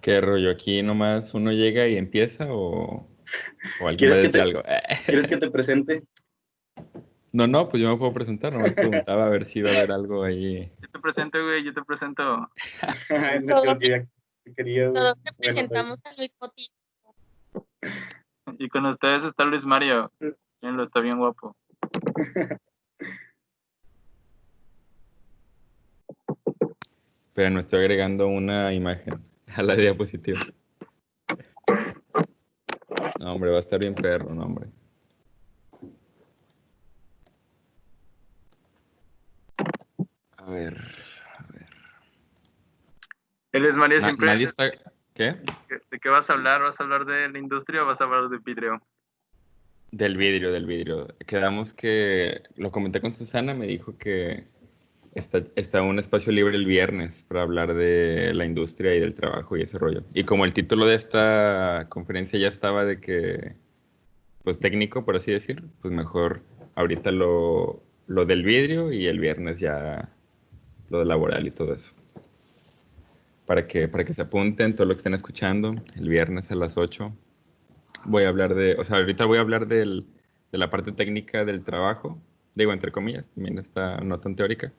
¿Qué rollo? ¿Aquí nomás uno llega y empieza o alguien va ¿Quieres a que decir te, algo? ¿Quieres que te presente? No, no, pues yo me puedo presentar, nomás preguntaba a ver si iba a haber algo ahí. Yo te presento, güey, yo te presento. No, Todos, que ya quería, güey. todos Bueno, está bien. representamos al mismo tiempo. Y con ustedes está Luis Mario. ¿Quién lo está bien guapo? Pero no estoy agregando una imagen a la diapositiva. No, hombre, va a estar bien perro, no, hombre. A ver. El Luis Mario siempre. Nadie está... ¿Qué? ¿De qué vas a hablar? ¿Vas a hablar de la industria o vas a hablar de vidrio? Del vidrio. Quedamos que... Lo comenté con Susana, me dijo que está un espacio libre el viernes para hablar de la industria y del trabajo y ese rollo. Y como el título de esta conferencia ya estaba de que, pues técnico, por así decir, pues mejor ahorita lo del vidrio y el viernes ya lo laboral y todo eso. Para que se apunten, todo lo que estén escuchando, el viernes a las 8 voy a hablar o sea, ahorita voy a hablar de la parte técnica del trabajo, digo entre comillas, también está no tan teórica,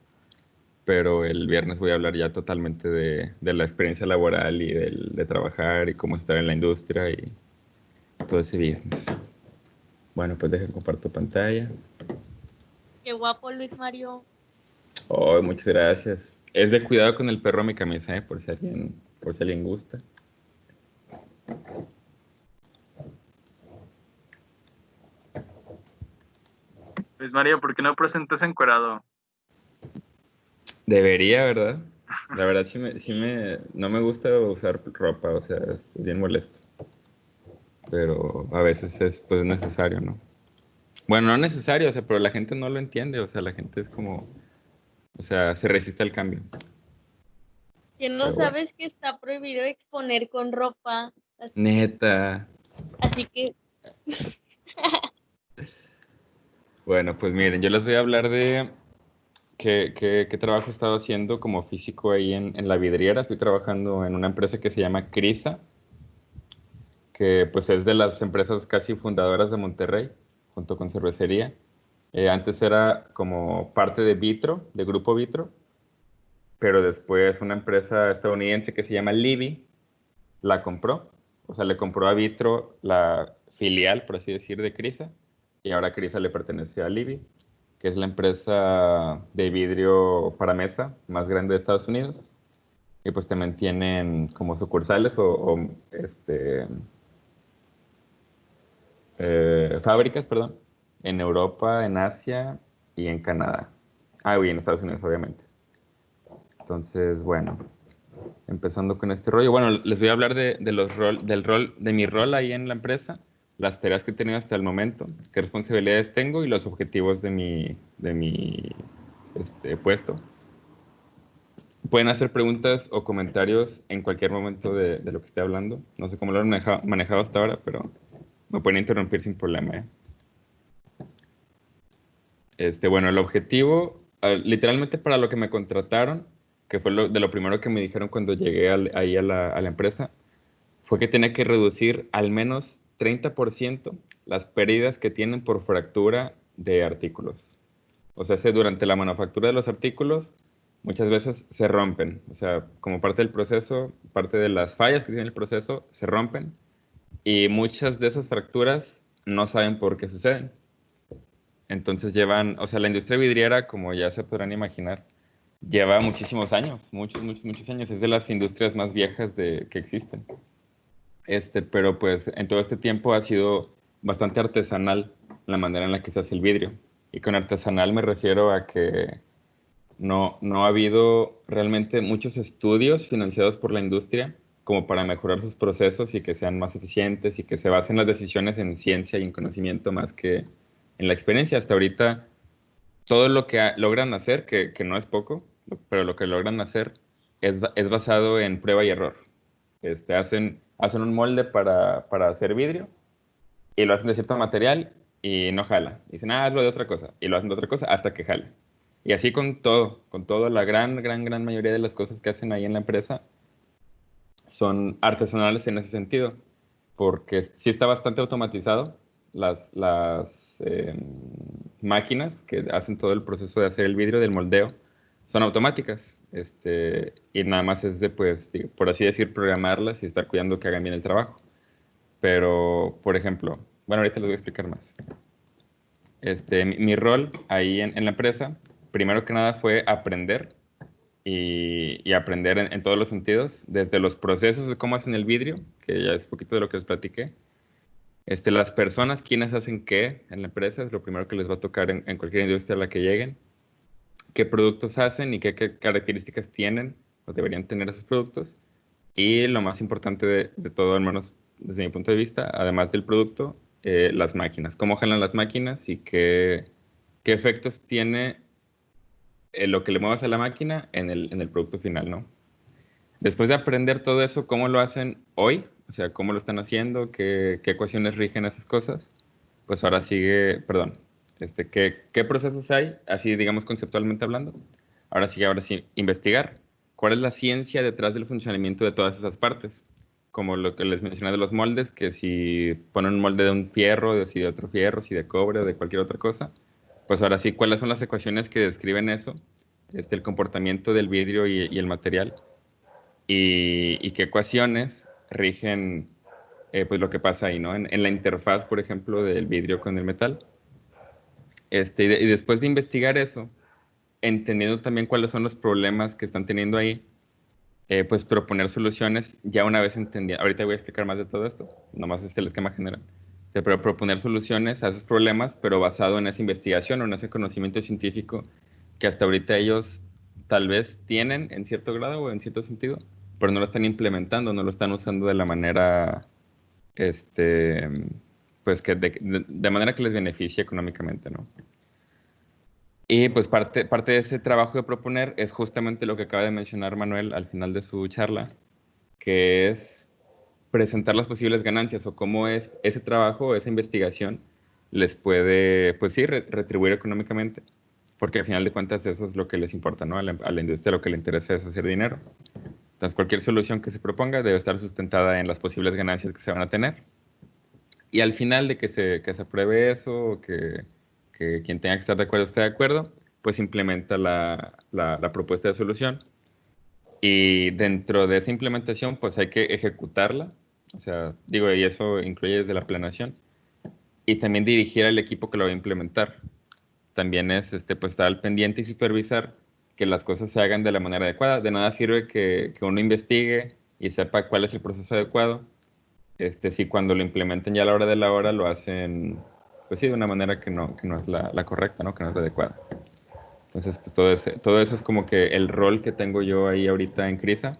pero el viernes voy a hablar ya totalmente de la experiencia laboral y de trabajar y cómo estar en la industria y todo ese business. Bueno, pues dejen comparto pantalla. Qué guapo, Luis Mario. Oh, muchas gracias. Es de cuidado con el perro mi camisa, por si alguien gusta. Luis Mario, ¿por qué no presentas encuerado? Debería, ¿verdad? La verdad no me gusta usar ropa, o sea, es bien molesto. Pero a veces es pues necesario, ¿no? Bueno, no necesario, o sea, pero la gente no lo entiende, o sea, la gente es como, o sea, se resiste al cambio. ¿Que no Pero bueno. sabes que está prohibido exponer con ropa? Neta. Así que Bueno, pues miren, yo les voy a hablar de qué trabajo he estado haciendo como físico ahí en la vidriera. Estoy trabajando en una empresa que se llama Crisa, que pues es de las empresas casi fundadoras de Monterrey, junto con Cervecería. Antes era como parte de Vitro, de Grupo Vitro, pero después una empresa estadounidense que se llama Libby la compró. O sea, le compró a Vitro la filial, por así decir, de Crisa, y ahora Crisa le pertenece a Libby, que es la empresa de vidrio para mesa más grande de Estados Unidos. Y pues también tienen como sucursales fábricas, perdón, en Europa, en Asia y en Canadá. Ah, y en Estados Unidos, obviamente. Entonces, bueno, empezando con este rollo. Bueno, les voy a hablar de mi rol ahí en la empresa, las tareas que he tenido hasta el momento, qué responsabilidades tengo y los objetivos de mi puesto. Pueden hacer preguntas o comentarios en cualquier momento de lo que esté hablando. No sé cómo lo han manejado hasta ahora, pero me pueden interrumpir sin problema, ¿eh? Bueno, el objetivo, literalmente para lo que me contrataron, que fue de lo primero que me dijeron cuando llegué ahí a la empresa, fue que tenía que reducir al menos 30% las pérdidas que tienen por fractura de artículos. O sea, durante la manufactura de los artículos, muchas veces se rompen. O sea, como parte del proceso, parte de las fallas que tiene el proceso, se rompen. Y muchas de esas fracturas no saben por qué suceden. Entonces o sea, la industria vidriera, como ya se podrán imaginar, lleva muchísimos años, muchos años. Es de las industrias más viejas que existen. Pero pues en todo este tiempo ha sido bastante artesanal la manera en la que se hace el vidrio. Y con artesanal me refiero a que no ha habido realmente muchos estudios financiados por la industria como para mejorar sus procesos y que sean más eficientes y que se basen las decisiones en ciencia y en conocimiento más que en la experiencia. Hasta ahorita todo lo que logran hacer, que no es poco, pero lo que logran hacer es basado en prueba y error. Hacen un molde para hacer vidrio y lo hacen de cierto material y no jala. Dicen, hazlo de otra cosa. Y lo hacen de otra cosa hasta que jale. Y así con todo, la gran mayoría de las cosas que hacen ahí en la empresa. son artesanales en ese sentido, porque sí está bastante automatizado. Las máquinas que hacen todo el proceso de hacer el vidrio, del moldeo, son automáticas. Y nada más es de, pues, por así decir, programarlas y estar cuidando que hagan bien el trabajo. Pero, por ejemplo, bueno, ahorita les voy a explicar más. Mi rol ahí en la empresa, primero que nada fue aprender y aprender en todos los sentidos, desde los procesos de cómo hacen el vidrio, que ya es poquito de lo que les platiqué. Las personas, quienes hacen qué en la empresa, es lo primero que les va a tocar en cualquier industria a la que lleguen. Qué productos hacen y qué características tienen o deberían tener esos productos. Y lo más importante de todo, al menos desde mi punto de vista, además del producto, las máquinas. Cómo jalan las máquinas y qué efectos tiene lo que le muevas a la máquina en el producto final, ¿no? Después de aprender todo eso, ¿cómo lo hacen hoy? O sea, ¿cómo lo están haciendo? ¿Qué ecuaciones rigen esas cosas? Pues ahora sigue, perdón, ¿qué procesos hay? Así, digamos, conceptualmente hablando. Ahora sí, investigar. ¿Cuál es la ciencia detrás del funcionamiento de todas esas partes? Como lo que les mencioné de los moldes, que si ponen un molde de un fierro, si de otro fierro, si de cobre o de cualquier otra cosa, pues ahora sí, ¿cuáles son las ecuaciones que describen eso? El comportamiento del vidrio y el material y qué ecuaciones rigen pues lo que pasa ahí, ¿no? En la interfaz, por ejemplo, del vidrio con el metal. Y después de investigar eso, entendiendo también cuáles son los problemas que están teniendo ahí, pues proponer soluciones, ya una vez entendía, ahorita voy a explicar más de todo esto, nomás es el esquema general, pero proponer soluciones a esos problemas, pero basado en esa investigación o en ese conocimiento científico que hasta ahorita ellos tal vez tienen en cierto grado o en cierto sentido, pero no lo están implementando, no lo están usando de la manera, este, pues que de manera que les beneficie económicamente, ¿no? Y pues parte de ese trabajo de proponer es justamente lo que acaba de mencionar Manuel al final de su charla, que es presentar las posibles ganancias o cómo es ese trabajo, esa investigación les puede, pues sí, retribuir económicamente, porque al final de cuentas eso es lo que les importa, ¿no? A la industria lo que le interesa es hacer dinero. Entonces cualquier solución que se proponga debe estar sustentada en las posibles ganancias que se van a tener. Y al final de que se apruebe eso, o que quien tenga que estar de acuerdo esté de acuerdo, pues implementa la propuesta de solución. Y dentro de esa implementación, pues hay que ejecutarla. O sea, digo, y eso incluye desde la planeación. Y también dirigir al equipo que lo va a implementar. También es pues, estar al pendiente y supervisar que las cosas se hagan de la manera adecuada. De nada sirve que uno investigue y sepa cuál es el proceso adecuado. Si cuando lo implementen ya a la hora de la hora lo hacen, pues sí, de una manera que no es la correcta, ¿no? Que no es la adecuada. Entonces, pues todo eso es como que el rol que tengo yo ahí ahorita en Crisa.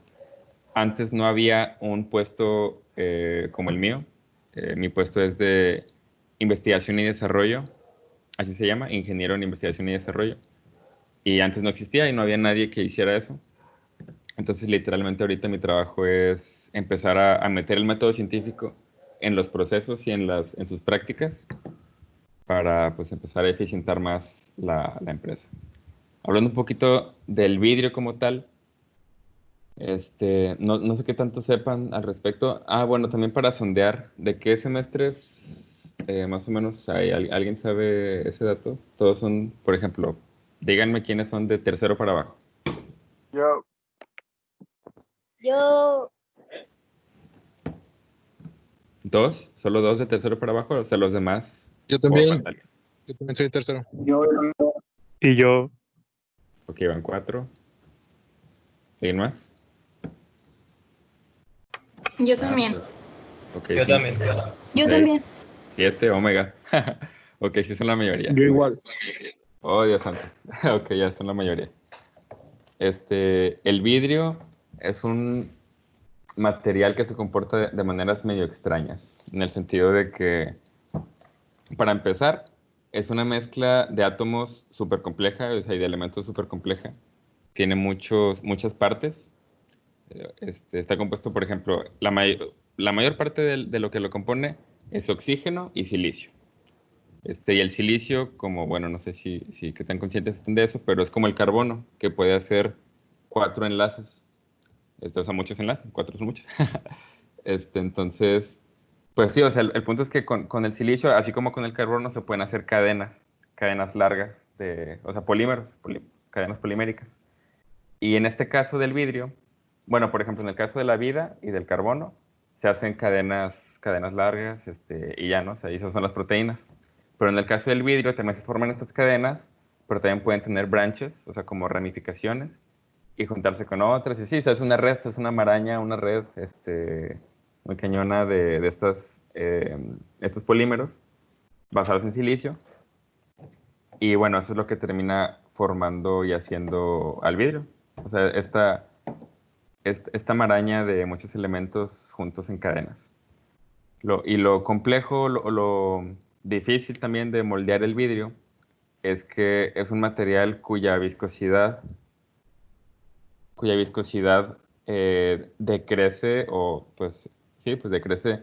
Antes no había un puesto como el mío. Mi puesto es de investigación y desarrollo, así se llama, ingeniero en investigación y desarrollo. Y antes no existía y no había nadie que hiciera eso. Entonces, literalmente ahorita mi trabajo es empezar a meter el método científico en los procesos y en sus prácticas para pues empezar a eficientar más la empresa. Hablando un poquito del vidrio como tal, no sé qué tanto sepan al respecto. Ah, bueno, también para sondear, ¿de qué semestres más o menos hay? ¿Alguien sabe ese dato? Todos son, por ejemplo, díganme quiénes son de tercero para abajo. Yo, Yo, ¿Dos? ¿Solo dos de tercero para abajo? O sea, los demás. Yo ¿O también, falta alguien? yo también soy tercero. Y yo, Ok, van cuatro. ¿Alguien más? Yo Ah, también. ok, yo sí. también. Yo Seis, también. 7, Omega. Ok, sí son la mayoría. Yo igual. Oh, Dios santo. Ok, ya son la mayoría. El vidrio es un material que se comporta de maneras medio extrañas, en el sentido de que, para empezar, es una mezcla de átomos súper compleja, o sea, y de elementos súper compleja. Tiene muchas partes. Está compuesto, por ejemplo, la mayor parte de lo que lo compone es oxígeno y silicio. Y el silicio, como, bueno, no sé si qué tan conscientes estén de eso, pero es como el carbono, que puede hacer 4 enlaces. O sea, muchos enlaces, 4 son muchos. Entonces, pues sí, o sea, el punto es que con el silicio, así como con el carbono, se pueden hacer cadenas largas, o sea, polímeros, cadenas poliméricas. Y en este caso del vidrio, bueno, por ejemplo, en el caso de la vida y del carbono, se hacen cadenas largas, y ya, ¿no? O sea, y esas son las proteínas. Pero en el caso del vidrio también se forman estas cadenas, pero también pueden tener branches, o sea, como ramificaciones, y juntarse con otras. Y sí, o sea, es una red, es una maraña, una red, muy cañona de estos polímeros basados en silicio. Y bueno, eso es lo que termina formando y haciendo al vidrio. O sea, esta maraña de muchos elementos juntos en cadenas. Y lo complejo, lo difícil también de moldear el vidrio es que es un material cuya viscosidad decrece o pues sí, pues decrece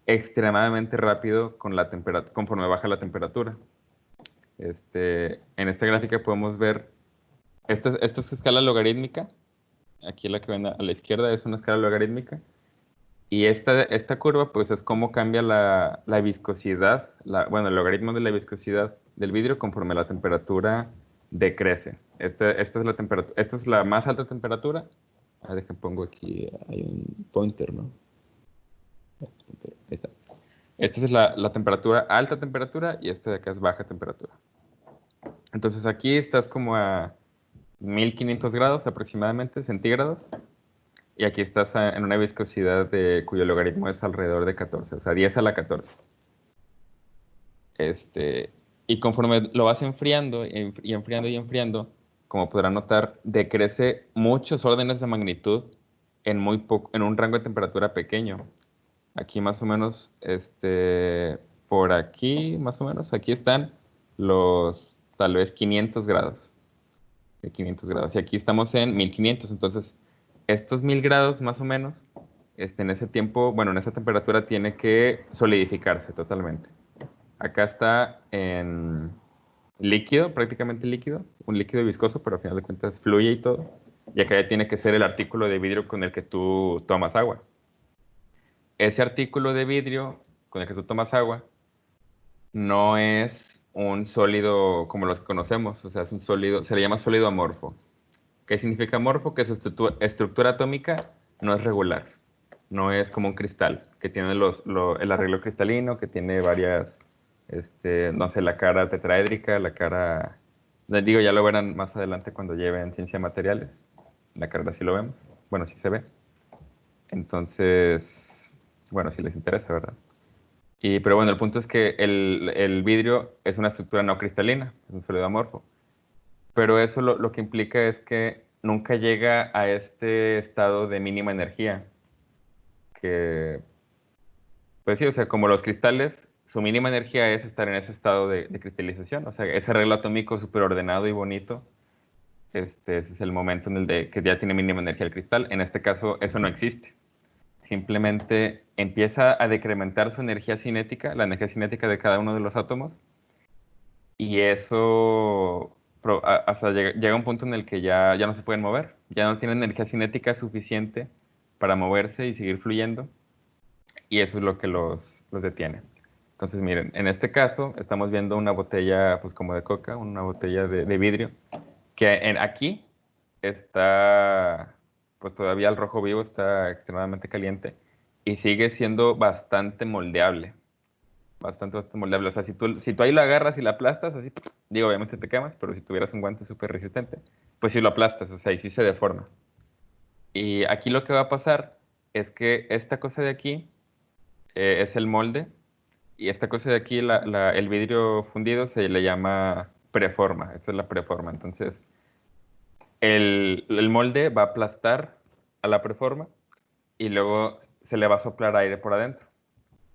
extremadamente rápido conforme baja la temperatura. En esta gráfica podemos ver, esta es escala logarítmica. Aquí la que ven a la izquierda es una escala logarítmica. Y esta curva, pues es cómo cambia la viscosidad, bueno, el logaritmo de la viscosidad del vidrio conforme la temperatura decrece. Esta es la temperatura, esta es la más alta temperatura. Déjenme pongo aquí, hay un pointer, ¿no? Ahí está. Esta es la temperatura, alta temperatura, y esta de acá es baja temperatura. Entonces aquí estás como a 1500 grados aproximadamente, centígrados. Y aquí estás en una viscosidad cuyo logaritmo es alrededor de 14, o sea, 10 a la 14. Y conforme lo vas enfriando y enfriando y enfriando, como podrán notar, decrece muchos órdenes de magnitud en un rango de temperatura pequeño. Aquí más o menos, por aquí más o menos, aquí están los tal vez 500 grados. De 500 grados. Y aquí estamos en 1500. Entonces, estos 1000 grados más o menos, en ese tiempo, bueno, en esa temperatura tiene que solidificarse totalmente. Acá está en líquido, prácticamente líquido, un líquido viscoso, pero al final de cuentas fluye y todo. Y acá ya tiene que ser el artículo de vidrio con el que tú tomas agua. Ese artículo de vidrio con el que tú tomas agua no es un sólido como los que conocemos, o sea, es un sólido, se le llama sólido amorfo. ¿Qué significa amorfo? Que su estructura atómica no es regular, no es como un cristal, que tiene el arreglo cristalino, que tiene varias, no sé, la cara tetraédrica, la cara, digo, ya lo verán más adelante cuando lleven ciencia de materiales, la cara sí lo vemos, bueno, sí se ve. Entonces, bueno, si les interesa, ¿verdad? Pero bueno, el punto es que el vidrio es una estructura no cristalina, es un sólido amorfo. Pero eso lo que implica es que nunca llega a este estado de mínima energía. Que, pues sí, o sea, como los cristales, su mínima energía es estar en ese estado de cristalización. O sea, ese arreglo atómico súper ordenado y bonito, ese es el momento en el que ya tiene mínima energía el cristal. En este caso, eso no existe. Simplemente empieza a decrementar su energía cinética, la energía cinética de cada uno de los átomos, y eso hasta llega un punto en el que ya no se pueden mover, ya no tienen energía cinética suficiente para moverse y seguir fluyendo, y eso es lo que los detiene. Entonces, miren, en este caso estamos viendo una botella, pues como de coca, una botella de vidrio, que aquí está, pues todavía el rojo vivo está extremadamente caliente y sigue siendo bastante moldeable. O sea, si tú ahí lo agarras y la aplastas, así, digo, obviamente te quemas, pero si tuvieras un guante súper resistente, pues sí lo aplastas, o sea, y sí se deforma. Y aquí lo que va a pasar es que esta cosa de aquí es el molde, y esta cosa de aquí, el vidrio fundido, se le llama preforma. Esta es la preforma. Entonces, el molde va a aplastar a la preforma y luego se le va a soplar aire por adentro.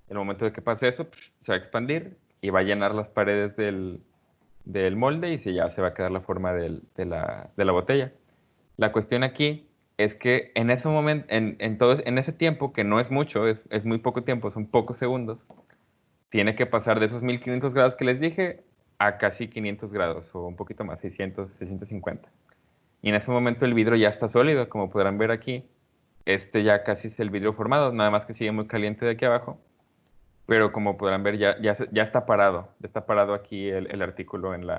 En el momento de que pase eso, se va a expandir y va a llenar las paredes del molde y ya se va a quedar la forma de la botella. La cuestión aquí es que en ese momento, en ese tiempo, que no es mucho, es muy poco tiempo, son pocos segundos, tiene que pasar de esos 1500 grados que les dije a casi 500 grados o un poquito más, 650. Y en ese momento el vidrio ya está sólido, como podrán ver aquí. este ya casi es el vidrio formado, nada más que sigue muy caliente de aquí abajo. Pero como podrán ver, ya está parado. Ya está parado aquí el artículo en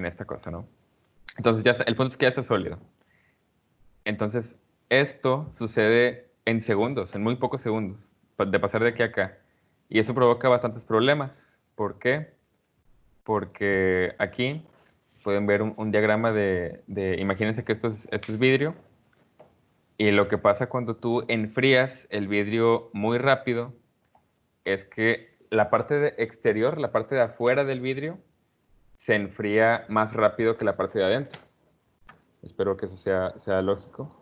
esta cosa, ¿no? Entonces ya está, el punto es que ya está sólido. Entonces, esto sucede en segundos, en muy pocos segundos, de pasar de aquí a acá. Y eso provoca bastantes problemas. ¿Por qué? Porque aquí pueden ver un diagrama imagínense que esto es vidrio. Y lo que pasa cuando tú enfrías el vidrio muy rápido es que la parte exterior, la parte de afuera del vidrio, se enfría más rápido que la parte de adentro. Espero que eso sea lógico.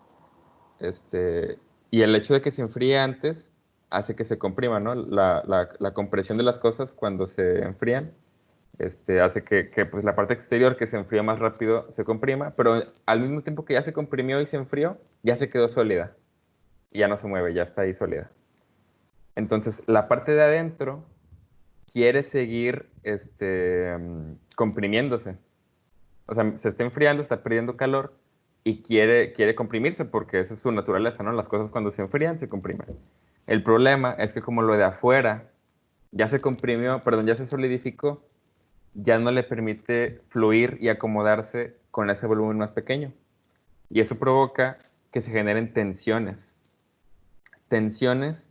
Y el hecho de que se enfríe antes hace que se comprima, ¿no? La compresión de las cosas cuando se enfrían hace que, pues, la parte exterior que se enfría más rápido se comprima, pero al mismo tiempo que ya se comprimió y se enfrió, ya se quedó sólida. Y ya no se mueve, ya está ahí sólida. Entonces, la parte de adentro quiere seguir comprimiéndose. O sea, se está enfriando, está perdiendo calor y quiere comprimirse porque esa es su naturaleza, ¿no? Las cosas cuando se enfrían se comprimen. El problema es que como lo de afuera ya se comprimió, perdón, ya se solidificó, ya no le permite fluir y acomodarse con ese volumen más pequeño. Y eso provoca que se generen tensiones. Tensiones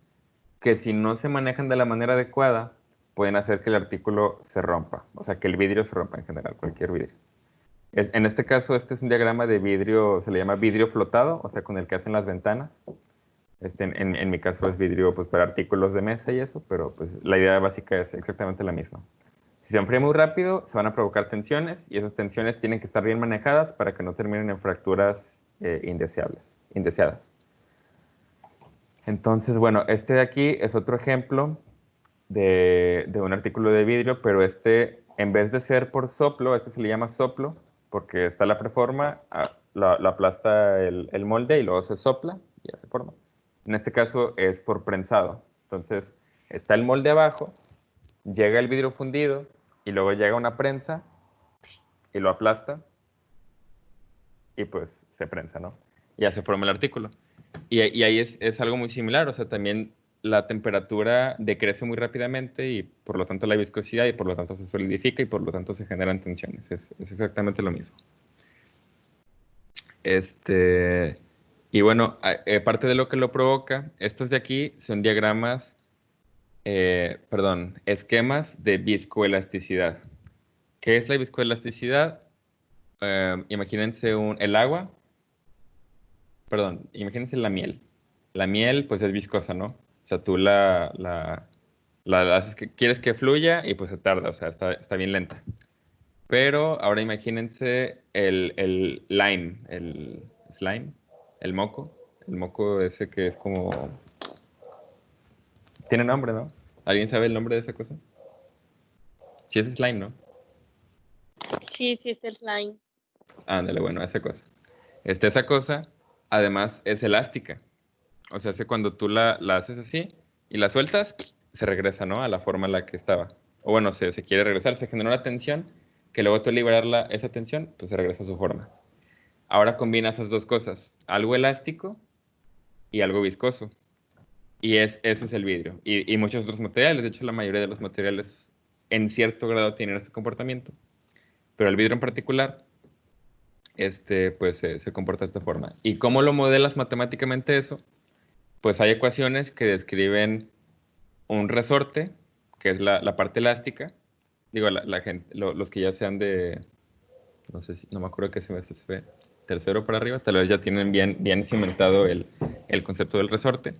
que si no se manejan de la manera adecuada, pueden hacer que el artículo se rompa. O sea, que el vidrio se rompa en general, cualquier vidrio. En este caso, este es un diagrama de vidrio, se le llama vidrio flotado, o sea, con el que hacen las ventanas. En mi caso es vidrio pues, para artículos de mesa y eso, pero pues, la idea básica es exactamente la misma. Si se enfría muy rápido, se van a provocar tensiones y esas tensiones tienen que estar bien manejadas para que no terminen en fracturas indeseadas. Entonces, bueno, este de aquí es otro ejemplo de un artículo de vidrio, pero en vez de ser por soplo, se le llama soplo, porque está la preforma, lo aplasta el molde y luego se sopla y ya se forma. En este caso es por prensado. Entonces, está el molde abajo, llega el vidrio fundido y luego llega una prensa y lo aplasta y pues se prensa, ¿no? Y ya se forma el artículo. Y ahí es algo muy similar, o sea, también la temperatura decrece muy rápidamente y por lo tanto la viscosidad y por lo tanto se solidifica y por lo tanto se generan tensiones. Es exactamente lo mismo. Y bueno, parte de lo que lo provoca, estos de aquí son diagramas, esquemas de viscoelasticidad. ¿Qué es la viscoelasticidad? Imagínense el agua, imagínense la miel. La miel, pues es viscosa, ¿no? O sea, tú la haces quieres que fluya y pues se tarda, o sea, está bien lenta. Pero ahora imagínense el lime, el slime, el moco ese que es como... Tiene nombre, ¿no? ¿Alguien sabe el nombre de esa cosa? Sí, es slime, ¿no? Sí, sí, es el slime. Ándale, bueno, esa cosa. Esa cosa, además, es elástica. O sea, hace cuando tú la haces así y la sueltas, se regresa, ¿no? A la forma en la que estaba. O bueno, se quiere regresar, se genera una tensión, que luego tú al liberar esa tensión, pues se regresa a su forma. Ahora combina esas dos cosas, algo elástico y algo viscoso. Y eso es el vidrio. Y muchos otros materiales, de hecho la mayoría de los materiales en cierto grado tienen este comportamiento. Pero el vidrio en particular, pues se comporta de esta forma. ¿Y cómo lo modelas matemáticamente eso? Pues hay ecuaciones que describen un resorte, que es la parte elástica. Digo, la gente, los que ya sean no sé no me acuerdo qué semestre se ve, tercero para arriba, tal vez ya tienen bien cimentado el concepto del resorte.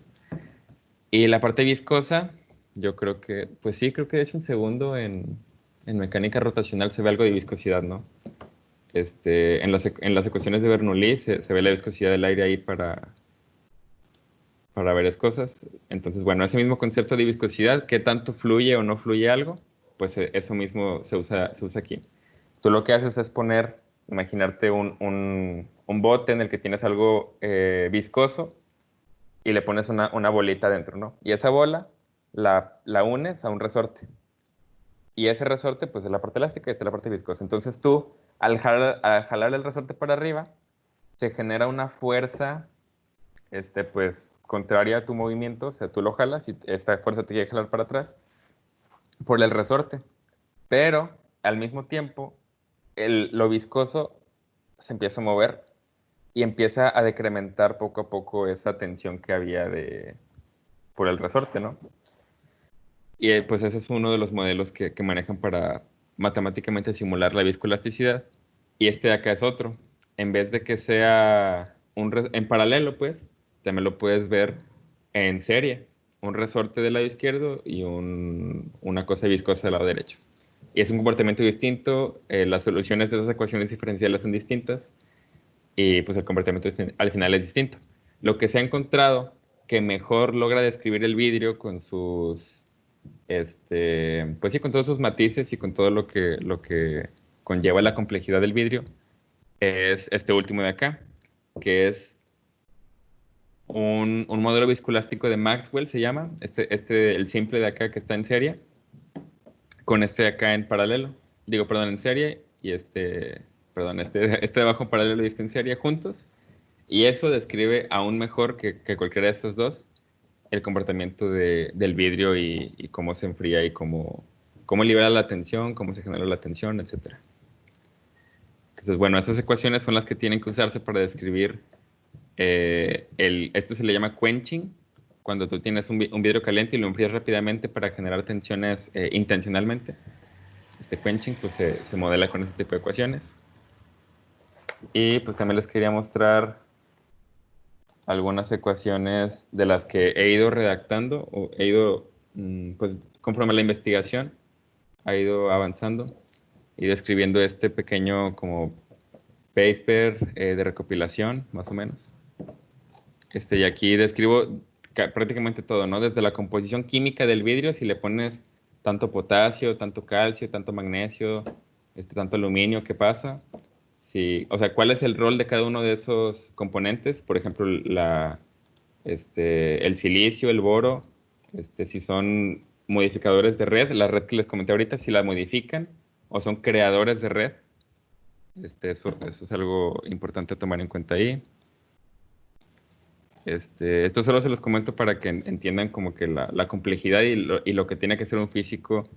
Y la parte viscosa, yo creo que, pues sí, creo que de hecho en segundo en mecánica rotacional se ve algo de viscosidad, ¿no? En las ecuaciones de Bernoulli se ve la viscosidad del aire ahí para varias cosas. Entonces, bueno, ese mismo concepto de viscosidad, qué tanto fluye o no fluye algo, pues eso mismo se usa aquí. Tú lo que haces es imaginarte un bote en el que tienes algo viscoso y le pones una bolita dentro, ¿no? Y esa bola la unes a un resorte. Y ese resorte, pues es la parte elástica y esta es la parte viscosa. Entonces tú, al jalar el resorte para arriba, se genera una fuerza pues, contraria a tu movimiento, o sea, tú lo jalas y esta fuerza te quiere jalar para atrás por el resorte. Pero, al mismo tiempo, lo viscoso se empieza a mover y empieza a decrementar poco a poco esa tensión que había por el resorte, ¿no? Y pues ese es uno de los modelos que manejan para matemáticamente simular la viscoelasticidad. Y este de acá es otro. En vez de que sea en paralelo, pues, también lo puedes ver en serie. Un resorte del lado izquierdo y una cosa viscosa del lado derecho. Y es un comportamiento distinto, las soluciones de esas ecuaciones diferenciales son distintas y pues el comportamiento al final es distinto. Lo que se ha encontrado que mejor logra describir el vidrio con sus, pues sí, con todos sus matices y con todo lo que conlleva la complejidad del vidrio, es este último de acá, que es un modelo viscoelástico de Maxwell, se llama, el simple de acá que está en serie, con este de acá en paralelo, digo, perdón, en serie, y perdón, este de abajo en paralelo y este en serie juntos, y eso describe aún mejor que cualquiera de estos dos el comportamiento del vidrio y cómo se enfría y cómo libera la tensión, cómo se genera la tensión, etc. Entonces, bueno, esas ecuaciones son las que tienen que usarse para describir, esto se le llama quenching, cuando tú tienes un vidrio caliente y lo enfrías rápidamente para generar tensiones intencionalmente. Este quenching pues se modela con este tipo de ecuaciones. Y pues también les quería mostrar algunas ecuaciones de las que he ido redactando o he ido, pues conforme a la investigación, ha ido avanzando y describiendo este pequeño como paper de recopilación, más o menos. Y aquí describo prácticamente todo, ¿no? Desde la composición química del vidrio, si le pones tanto potasio, tanto calcio, tanto magnesio, tanto aluminio, ¿qué pasa? Sí, o sea, ¿cuál es el rol de cada uno de esos componentes? Por ejemplo, el silicio, el boro, si son modificadores de red, la red que les comenté ahorita, si la modifican o son creadores de red. Eso es algo importante a tomar en cuenta ahí. Esto solo se los comento para que entiendan como que la complejidad y lo que tiene que ser un físico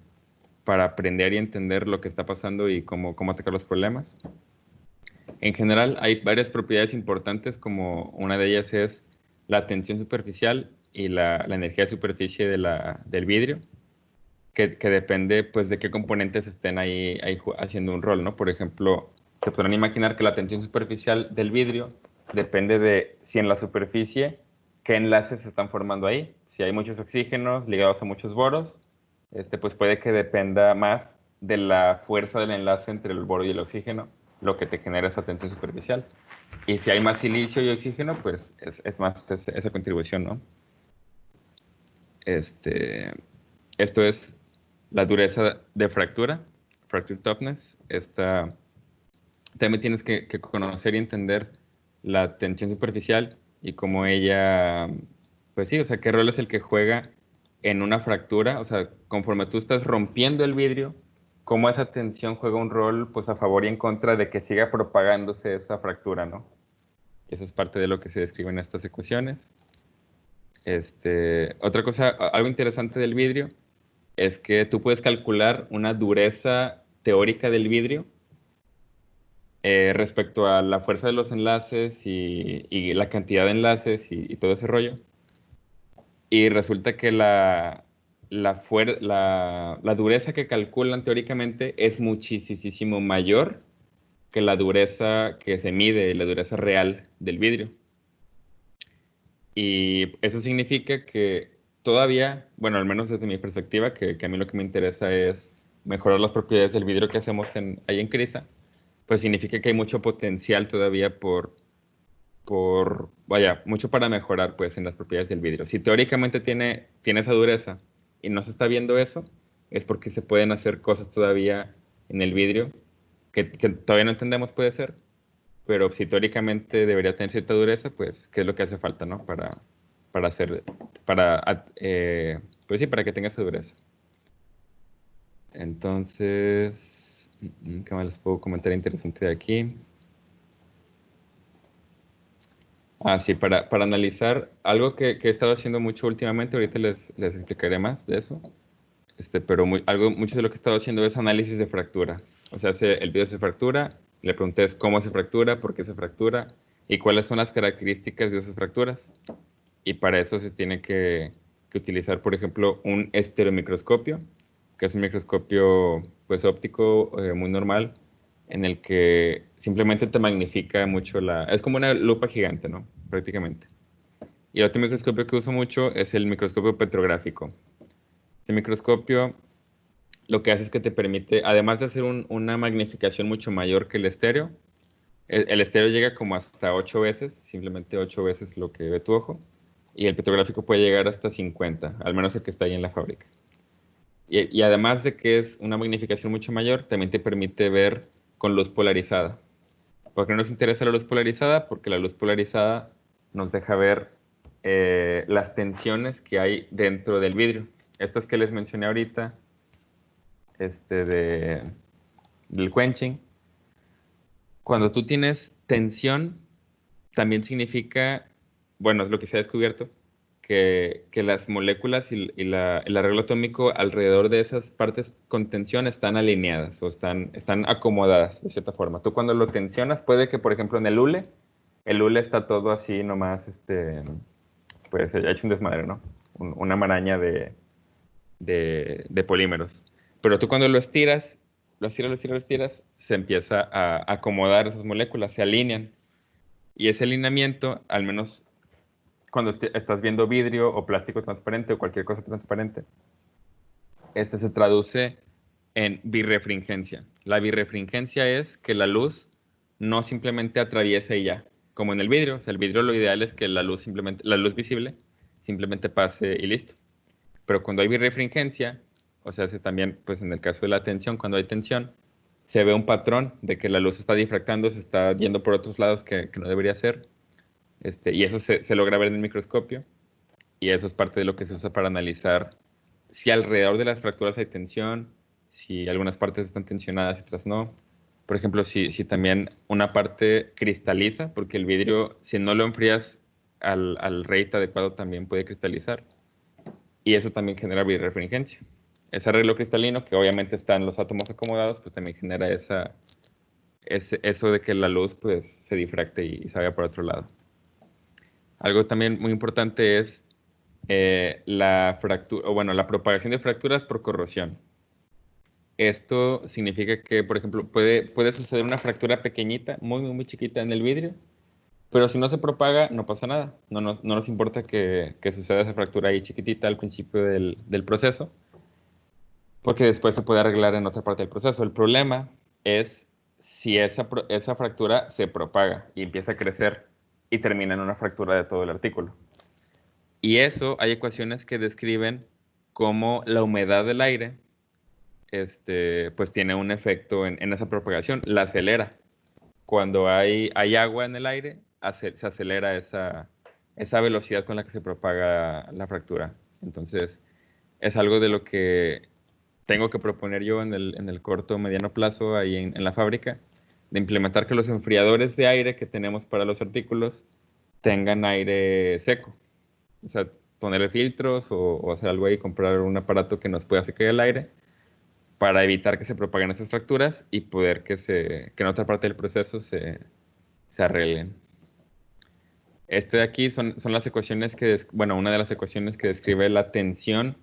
para aprender y entender lo que está pasando y cómo atacar los problemas. En general, hay varias propiedades importantes, como una de ellas es la tensión superficial y la energía de superficie del vidrio, que depende pues, de qué componentes estén ahí haciendo un rol, ¿no? Por ejemplo, se podrán imaginar que la tensión superficial del vidrio depende de si en la superficie, qué enlaces se están formando ahí. Si hay muchos oxígenos ligados a muchos boros, pues puede que dependa más de la fuerza del enlace entre el boro y el oxígeno, lo que te genera esa tensión superficial. Y si hay más silicio y oxígeno, pues es más esa contribución, ¿no? Esto es la dureza de fractura, fracture toughness. También tienes que conocer y entender la tensión superficial y cómo ella, pues sí, o sea, qué rol es el que juega en una fractura, o sea, conforme tú estás rompiendo el vidrio, cómo esa tensión juega un rol, pues a favor y en contra de que siga propagándose esa fractura, ¿no? Y eso es parte de lo que se describe en estas ecuaciones. Otra cosa, algo interesante del vidrio es que tú puedes calcular una dureza teórica del vidrio respecto a la fuerza de los enlaces y la cantidad de enlaces y todo ese rollo. Y resulta que la dureza que calculan teóricamente es muchísimo mayor que la dureza que se mide, la dureza real del vidrio. Y eso significa que todavía, bueno, al menos desde mi perspectiva, que a mí lo que me interesa es mejorar las propiedades del vidrio que hacemos ahí en Crisa, pues significa que hay mucho potencial todavía vaya, mucho para mejorar pues en las propiedades del vidrio. Si teóricamente tiene esa dureza y no se está viendo eso, es porque se pueden hacer cosas todavía en el vidrio que todavía no entendemos puede ser, pero si teóricamente debería tener cierta dureza, pues, ¿qué es lo que hace falta, no? Pues sí, para que tenga esa dureza. Entonces, ¿qué más les puedo comentar interesante de aquí? Sí, para analizar algo que he estado haciendo mucho últimamente, ahorita les explicaré más de eso, pero mucho de lo que he estado haciendo es análisis de fractura. O sea, el video se fractura, le pregunté es cómo se fractura, por qué se fractura y cuáles son las características de esas fracturas. Y para eso se tiene que utilizar, por ejemplo, un estereomicroscopio, que es un microscopio pues óptico muy normal, en el que simplemente te magnifica mucho Es como una lupa gigante, ¿no? Prácticamente. Y el otro microscopio que uso mucho es el microscopio petrográfico. Este microscopio lo que hace es que te permite, además de hacer una magnificación mucho mayor que el estéreo, el estéreo llega como hasta 8 veces, simplemente 8 veces lo que ve tu ojo, y el petrográfico puede llegar hasta 50, al menos el que está ahí en la fábrica. Y además de que es una magnificación mucho mayor, también te permite ver con luz polarizada. ¿Por qué nos interesa la luz polarizada? Porque la luz polarizada nos deja ver las tensiones que hay dentro del vidrio. Estas que les mencioné ahorita, del quenching. Cuando tú tienes tensión, también significa, bueno, es lo que se ha descubierto, que las moléculas el arreglo atómico alrededor de esas partes con tensión están alineadas o están acomodadas de cierta forma. Tú cuando lo tensionas, puede que, por ejemplo, en el hule está todo así nomás, pues ha hecho un desmadre, ¿no? Una maraña de polímeros. Pero tú cuando lo estiras, se empieza a acomodar esas moléculas, se alinean. Y ese alineamiento, al menos cuando estás viendo vidrio o plástico transparente o cualquier cosa transparente, se traduce en birrefringencia. La birrefringencia es que la luz no simplemente atraviesa y ya, como en el vidrio. O sea, el vidrio lo ideal es que la luz visible simplemente pase y listo. Pero cuando hay birrefringencia, o sea, también, pues en el caso de la tensión, cuando hay tensión, se ve un patrón de que la luz está difractando, se está yendo por otros lados que no debería ser. Y eso se logra ver en el microscopio. Y eso es parte de lo que se usa para analizar si alrededor de las fracturas hay tensión, si algunas partes están tensionadas y otras no. Por ejemplo, si también una parte cristaliza, porque el vidrio, si no lo enfrías al rate adecuado, también puede cristalizar. Y eso también genera birrefringencia. Ese arreglo cristalino, que obviamente están los átomos acomodados, pues también genera eso de que la luz pues, se difracte y se vaya por otro lado. Algo también muy importante es la fractura, o bueno, la propagación de fracturas por corrosión. Esto significa que, por ejemplo, puede suceder una fractura pequeñita, muy, muy, muy chiquita en el vidrio, pero si no se propaga, no pasa nada. No nos importa que suceda esa fractura ahí chiquitita al principio del proceso, porque después se puede arreglar en otra parte del proceso. El problema es si esa fractura se propaga y empieza a crecer y termina en una fractura de todo el artículo. Y eso, hay ecuaciones que describen cómo la humedad del aire, pues tiene un efecto en esa propagación, la acelera. Cuando hay agua en el aire, se acelera esa velocidad con la que se propaga la fractura. Entonces, es algo de lo que tengo que proponer yo en el corto o mediano plazo ahí en la fábrica, de implementar que los enfriadores de aire que tenemos para los artículos tengan aire seco. O sea, ponerle filtros o hacer algo ahí, comprar un aparato que nos pueda secar el aire para evitar que se propaguen esas fracturas y poder que en otra parte del proceso se arreglen. De aquí son las ecuaciones bueno, una de las ecuaciones que describe la tensión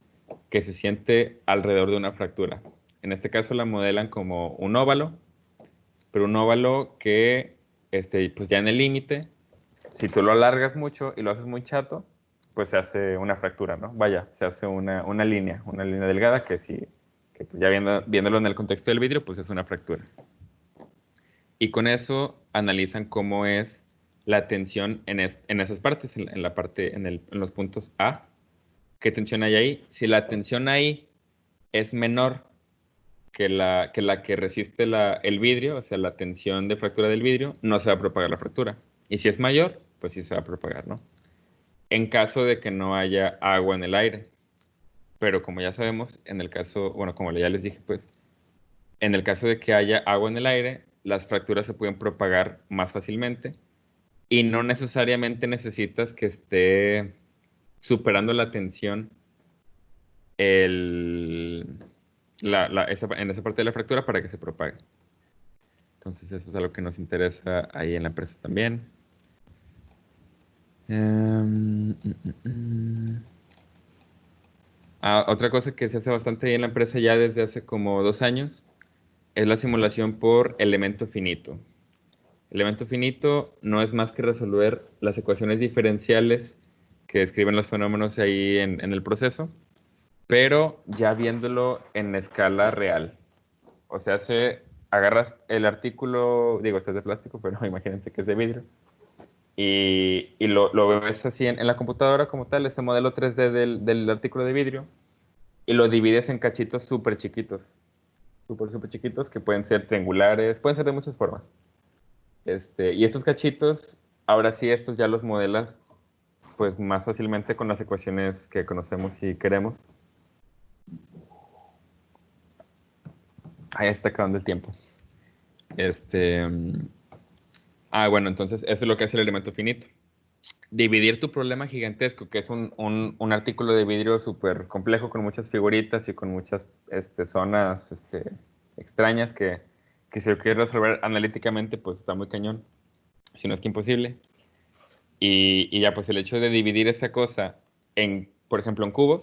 que se siente alrededor de una fractura. En este caso la modelan como un óvalo, pero un óvalo que, pues ya en el límite, si tú lo alargas mucho y lo haces muy chato, pues se hace una fractura, ¿no? Vaya, se hace una línea delgada que pues ya viéndolo en el contexto del vidrio, pues es una fractura. Y con eso analizan cómo es la tensión en esas partes, en la parte, en los puntos A. ¿Qué tensión hay ahí? Si la tensión ahí es menor que la que resiste el vidrio, o sea, la tensión de fractura del vidrio, no se va a propagar la fractura. Y si es mayor, pues sí se va a propagar, ¿no? En caso de que no haya agua en el aire. Pero como ya sabemos, en el caso, bueno, como ya les dije, pues, en el caso de que haya agua en el aire, las fracturas se pueden propagar más fácilmente y no necesariamente necesitas que esté superando la tensión en esa parte de la fractura para que se propague. Entonces eso es algo que nos interesa ahí en la empresa también. Otra cosa que se hace bastante ahí en la empresa ya desde hace como 2 años es la simulación por elemento finito. Elemento finito no es más que resolver las ecuaciones diferenciales que describen los fenómenos ahí en el proceso, pero ya viéndolo en escala real. O sea, agarras el artículo, digo, este es de plástico, pero imagínense que es de vidrio, y lo ves así en la computadora como tal, este modelo 3D del artículo de vidrio, y lo divides en cachitos súper chiquitos, súper chiquitos, que pueden ser triangulares, pueden ser de muchas formas. Y estos cachitos, ahora sí, estos ya los modelas pues más fácilmente con las ecuaciones que conocemos y queremos. Ahí está acabando el tiempo. Bueno, entonces eso es lo que hace el elemento finito. Dividir tu problema gigantesco, que es un artículo de vidrio súper complejo con muchas figuritas y con muchas zonas extrañas que si lo quieres resolver analíticamente, pues está muy cañón, si no es que imposible. Y ya, pues el hecho de dividir esa cosa por ejemplo, en cubos,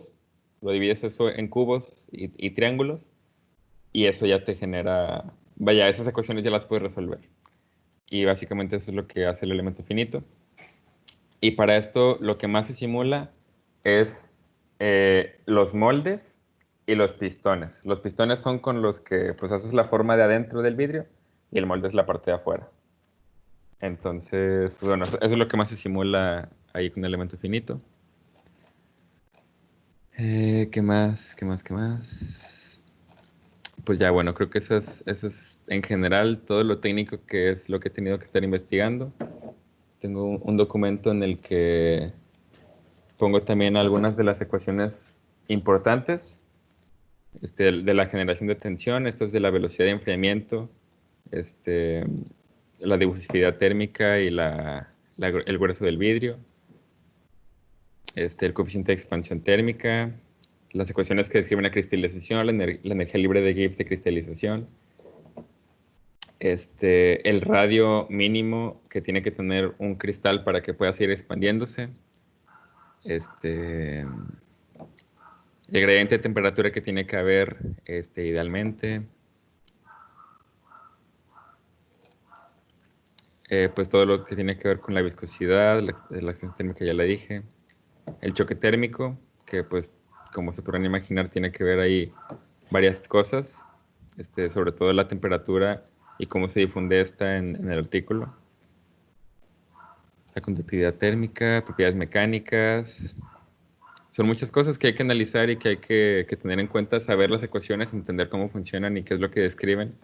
lo divides eso en cubos y triángulos, y eso ya te genera, vaya, esas ecuaciones ya las puedes resolver. Y básicamente eso es lo que hace el elemento finito. Y para esto lo que más se simula es los moldes y los pistones. Los pistones son con los que pues haces la forma de adentro del vidrio y el molde es la parte de afuera. Entonces, bueno, eso es lo que más se simula ahí con el elemento finito. ¿Qué más? Pues ya, bueno, creo que eso es en general todo lo técnico que es lo que he tenido que estar investigando. Tengo un documento en el que pongo también algunas de las ecuaciones importantes de la generación de tensión. Esto es de la velocidad de enfriamiento, la difusividad térmica y el grueso del vidrio, el coeficiente de expansión térmica, las ecuaciones que describen la cristalización, la energía libre de Gibbs de cristalización, el radio mínimo que tiene que tener un cristal para que pueda seguir expandiéndose, el gradiente de temperatura que tiene que haber idealmente, pues todo lo que tiene que ver con la viscosidad, la acción térmica ya la dije, el choque térmico, que pues como se podrán imaginar tiene que ver ahí varias cosas, sobre todo la temperatura y cómo se difunde esta en el artículo. La conductividad térmica, propiedades mecánicas. Son muchas cosas que hay que analizar y que hay que tener en cuenta, saber las ecuaciones, entender cómo funcionan y qué es lo que describen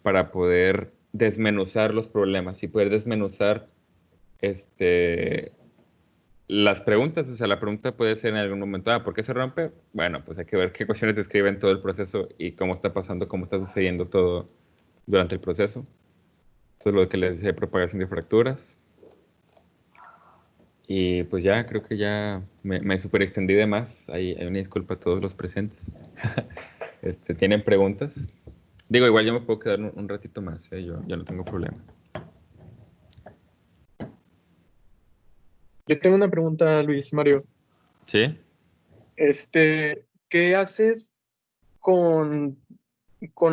para poder desmenuzar los problemas y poder desmenuzar las preguntas. O sea, la pregunta puede ser en algún momento, ¿por qué se rompe? Bueno, pues hay que ver qué ecuaciones describen todo el proceso y cómo está pasando, cómo está sucediendo todo durante el proceso. Eso es lo que les decía de propagación de fracturas. Y pues ya, creo que ya me super extendí de más. Hay una disculpa a todos los presentes. ¿Tienen preguntas? Digo, igual yo me puedo quedar un ratito más, yo no tengo problema. Yo tengo una pregunta, Luis Mario. ¿Sí? ¿Qué haces con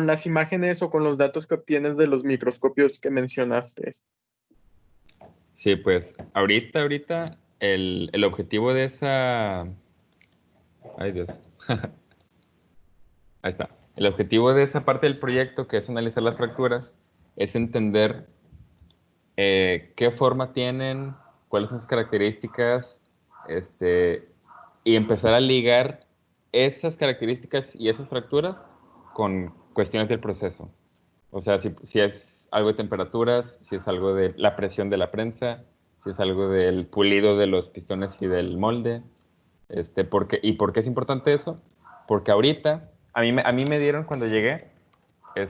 las imágenes o con los datos que obtienes de los microscopios que mencionaste? Sí, pues ahorita el objetivo de esa... Ay, Dios. Ahí está. El objetivo de esa parte del proyecto, que es analizar las fracturas, es entender qué forma tienen, cuáles son sus características, y empezar a ligar esas características y esas fracturas con cuestiones del proceso. O sea, si es algo de temperaturas, si es algo de la presión de la prensa, si es algo del pulido de los pistones y del molde. ¿Y por qué es importante eso? Porque ahorita, a mí me dieron cuando llegué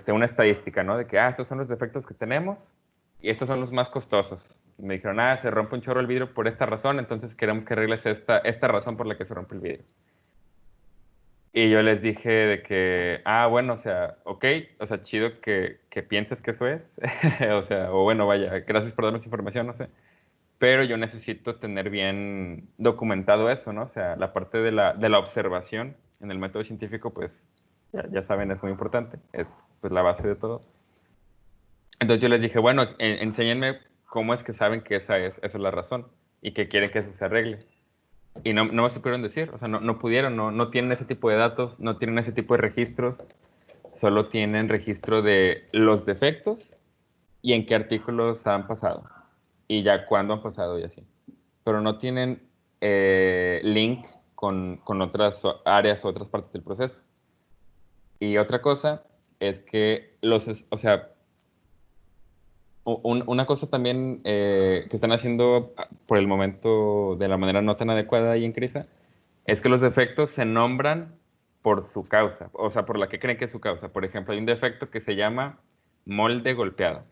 una estadística, ¿no? De que, estos son los defectos que tenemos y estos son los más costosos. Me dijeron, se rompe un chorro el vidrio por esta razón, entonces queremos que arregles esta razón por la que se rompe el vidrio. Y yo les dije de que, bueno, o sea, ok, o sea, chido que pienses que eso es, o sea, o bueno, vaya, gracias por darnos información, no sé, pero yo necesito tener bien documentado eso, ¿no? O sea, la parte de la observación en el método científico, pues, ya saben, es muy importante, es pues la base de todo. Entonces yo les dije, bueno, enséñenme cómo es que saben que esa es la razón y que quieren que eso se arregle. Y no me supieron decir, o sea, no pudieron, no tienen ese tipo de datos, no tienen ese tipo de registros, solo tienen registro de los defectos y en qué artículos han pasado y ya cuándo han pasado y así. Pero no tienen link con otras áreas o otras partes del proceso. Y otra cosa es que o sea, una cosa también que están haciendo por el momento de la manera no tan adecuada ahí en Crisa es que los defectos se nombran por su causa, o sea, por la que creen que es su causa. Por ejemplo, hay un defecto que se llama molde golpeado.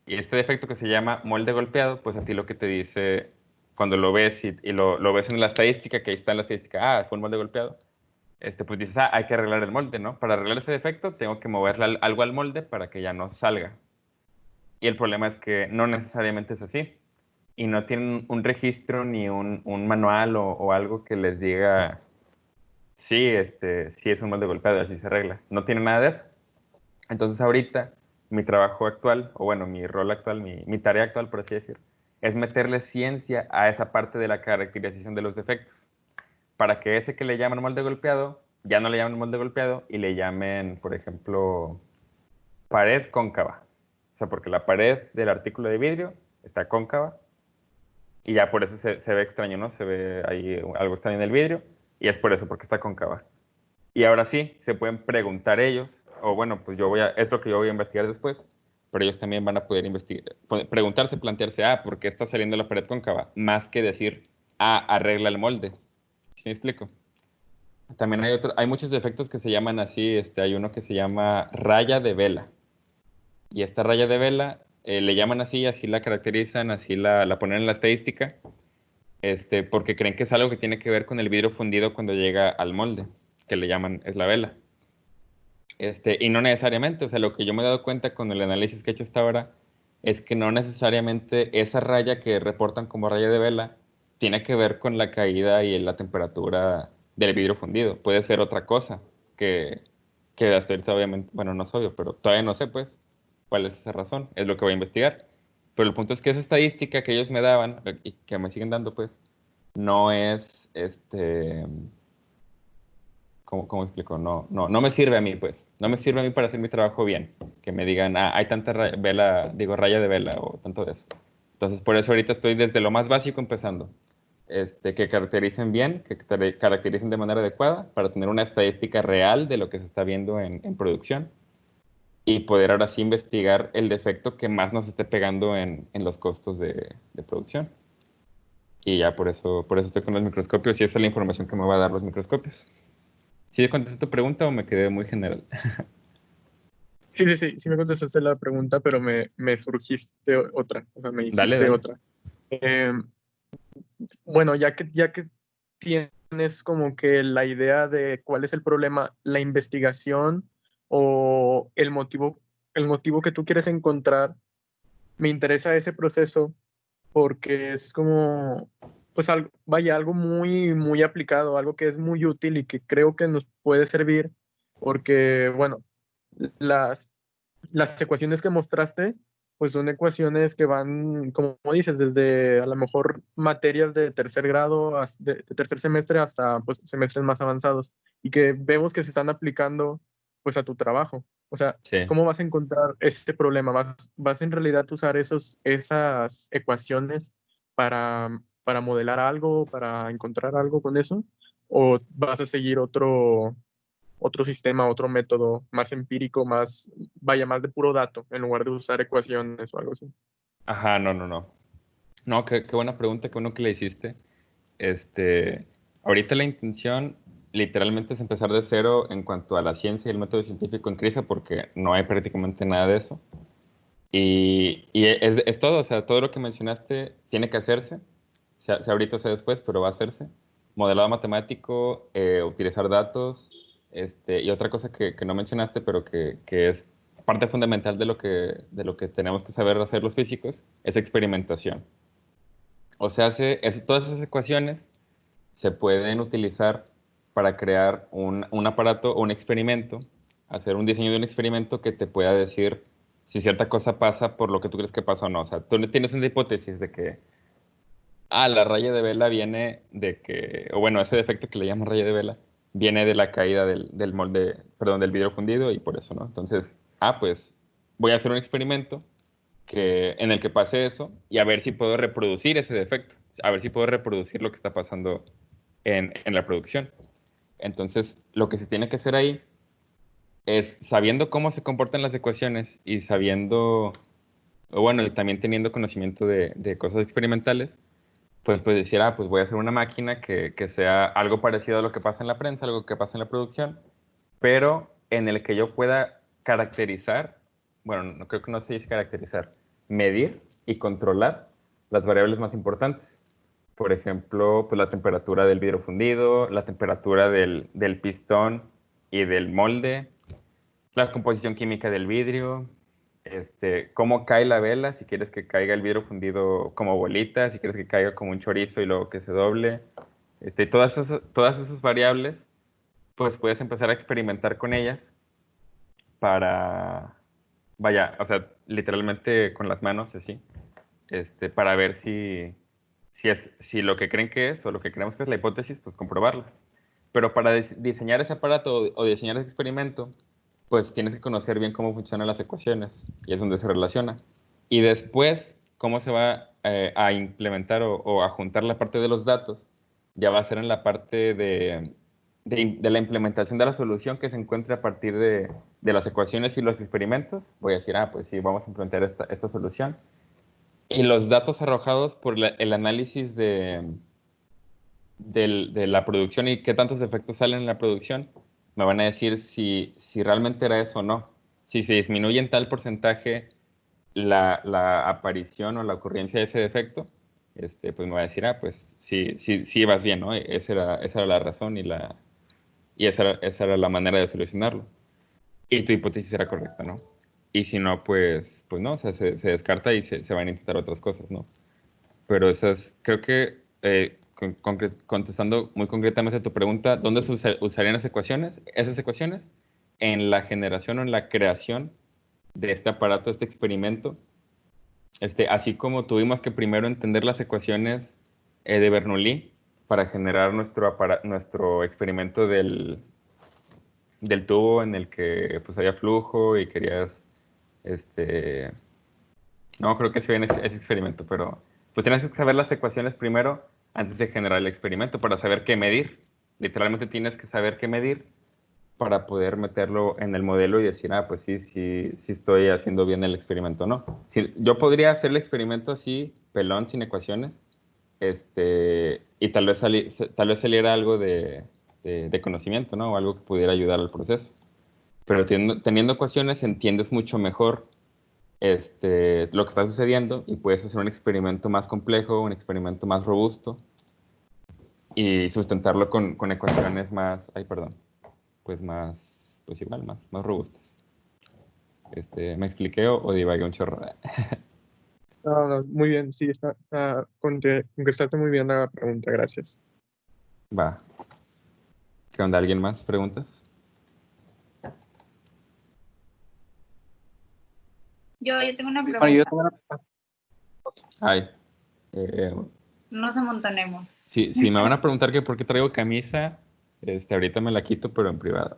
Y este defecto que se llama molde golpeado, pues a ti lo que te dice cuando lo ves y lo ves en la estadística, que ahí está en la estadística, fue un molde golpeado, pues dices, hay que arreglar el molde, ¿no? Para arreglar ese defecto tengo que moverle algo al molde para que ya no salga. Y el problema es que no necesariamente es así. Y no tienen un registro ni un manual o algo que les diga, sí, sí es un molde golpeado, así se arregla. No tiene nada de eso. Entonces ahorita mi trabajo actual, o bueno, mi rol actual, mi tarea actual, por así decir, es meterle ciencia a esa parte de la caracterización de los defectos. Para que ese que le llaman molde golpeado, ya no le llamen molde golpeado y le llamen, por ejemplo, pared cóncava. O sea, porque la pared del artículo de vidrio está cóncava y ya por eso se ve extraño, ¿no? Se ve ahí algo extraño en el vidrio y es por eso, porque está cóncava. Y ahora sí, se pueden preguntar ellos, o bueno, pues es lo que yo voy a investigar después, pero ellos también van a poder investigar, preguntarse, plantearse, ¿por qué está saliendo la pared cóncava? Más que decir, arregla el molde. ¿Sí me explico? También hay muchos defectos que se llaman así, hay uno que se llama raya de vela. Y esta raya de vela le llaman así la caracterizan, así la ponen en la estadística, porque creen que es algo que tiene que ver con el vidrio fundido cuando llega al molde, que le llaman, es la vela. Y no necesariamente, o sea, lo que yo me he dado cuenta con el análisis que he hecho hasta ahora es que no necesariamente esa raya que reportan como raya de vela tiene que ver con la caída y la temperatura del vidrio fundido. Puede ser otra cosa que hasta ahorita obviamente, bueno, no es obvio, pero todavía no sé pues cuál es esa razón, es lo que voy a investigar. Pero el punto es que esa estadística que ellos me daban y que me siguen dando pues no es ¿cómo explico? No me sirve a mí, pues. No me sirve a mí para hacer mi trabajo bien. Que me digan, hay tanta raya de vela o tanto de eso. Entonces, por eso ahorita estoy desde lo más básico empezando. Que caractericen bien, que caractericen de manera adecuada para tener una estadística real de lo que se está viendo en producción y poder ahora sí investigar el defecto que más nos esté pegando en los costos de producción. Y ya por eso estoy con los microscopios y esa es la información que me va a dar los microscopios. ¿Sí contesté tu pregunta o me quedé muy general? Sí me contestaste la pregunta, pero me surgiste otra, o sea, me Dale, hiciste dale. otra. Bueno, ya que tienes como que la idea de cuál es el problema, la investigación o el motivo que tú quieres encontrar, me interesa ese proceso porque es como, pues algo muy, muy aplicado, algo que es muy útil y que creo que nos puede servir porque, bueno, las, las ecuaciones que mostraste, pues son ecuaciones que van, como dices, desde a lo mejor materias de tercer grado, de tercer semestre hasta pues, semestres más avanzados y que vemos que se están aplicando pues a tu trabajo. O sea, Sí. ¿cómo vas a encontrar este problema? ¿Vas en realidad a usar esas ecuaciones para modelar algo, para encontrar algo con eso? ¿O vas a seguir otro sistema, otro método más empírico, más de puro dato, en lugar de usar ecuaciones o algo así? Ajá, no? No, qué buena pregunta, qué bueno que le hiciste. Ahorita la intención literalmente es empezar de cero en cuanto a la ciencia y el método científico en CRISA porque no hay prácticamente nada de eso. Y es todo, o sea, todo lo que mencionaste tiene que hacerse, sea ahorita o sea después, pero va a hacerse. Modelado matemático, utilizar datos, y otra cosa que no mencionaste, pero que es parte fundamental de lo que tenemos que saber hacer los físicos, es experimentación. O sea, todas esas ecuaciones se pueden utilizar para crear un aparato o un experimento, hacer un diseño de un experimento que te pueda decir si cierta cosa pasa por lo que tú crees que pasa o no. O sea, tú tienes una hipótesis de que, la raya de vela viene de que, o bueno, ese defecto que le llaman raya de vela, viene de la caída del molde, perdón, del vidrio fundido y por eso, ¿no? Entonces, pues voy a hacer un experimento en el que pase eso y a ver si puedo reproducir ese defecto, a ver si puedo reproducir lo que está pasando en la producción. Entonces, lo que se tiene que hacer ahí es, sabiendo cómo se comportan las ecuaciones y sabiendo, o bueno, y también teniendo conocimiento de cosas experimentales, pues decir, pues voy a hacer una máquina que sea algo parecido a lo que pasa en la prensa, algo que pasa en la producción, pero en el que yo pueda caracterizar, bueno, no creo que no se dice caracterizar, medir y controlar las variables más importantes. Por ejemplo, pues la temperatura del vidrio fundido, la temperatura del pistón y del molde, la composición química del vidrio, cómo cae la vela, si quieres que caiga el vidrio fundido como bolita, si quieres que caiga como un chorizo y luego que se doble. Todas esas variables, pues puedes empezar a experimentar con ellas para, vaya, o sea, literalmente con las manos, así, para ver si lo que creen que es o lo que creemos que es la hipótesis, pues comprobarlo. Pero para diseñar ese aparato o diseñar ese experimento, pues tienes que conocer bien cómo funcionan las ecuaciones y es donde se relaciona. Y después, cómo se va a implementar o a juntar la parte de los datos, ya va a ser en la parte de la implementación de la solución que se encuentra a partir de las ecuaciones y los experimentos. Voy a decir, pues sí, vamos a implementar esta solución. Y los datos arrojados por el análisis de la producción y qué tantos efectos salen en la producción, me van a decir si realmente era eso o no. Si se disminuye en tal porcentaje la aparición o la ocurrencia de ese defecto, pues me va a decir, pues sí vas bien, ¿no? Esa era la razón y esa era la manera de solucionarlo. Y tu hipótesis era correcta, ¿no? Y si no, pues no, o sea, se descarta y se van a intentar otras cosas, ¿no? Pero creo que contestando muy concretamente a tu pregunta, ¿dónde se usarían las ecuaciones? Esas ecuaciones en la generación o en la creación de este aparato, este experimento. Así como tuvimos que primero entender las ecuaciones de Bernoulli para generar nuestro experimento del tubo en el que pues había flujo y querías, no creo que sea ese experimento, pero pues tienes que saber las ecuaciones primero antes de generar el experimento para saber qué medir. Literalmente tienes que saber qué medir para poder meterlo en el modelo y decir, pues sí estoy haciendo bien el experimento o no. Yo podría hacer el experimento así, pelón, sin ecuaciones, y tal vez saliera algo de conocimiento, ¿no? O algo que pudiera ayudar al proceso. Pero teniendo ecuaciones entiendes mucho mejor lo que está sucediendo y puedes hacer un experimento más complejo, un experimento más robusto y sustentarlo con ecuaciones más, pues igual, más robustas. ¿Me expliqué o divagué un chorro? No, muy bien, sí, contestaste muy bien la pregunta, gracias. Va. ¿Qué onda? ¿Alguien más? ¿Preguntas? Yo tengo una Bueno, pregunta. Ay. No nos amontonemos. Si me van a preguntar que por qué traigo camisa, ahorita me la quito, pero en privado.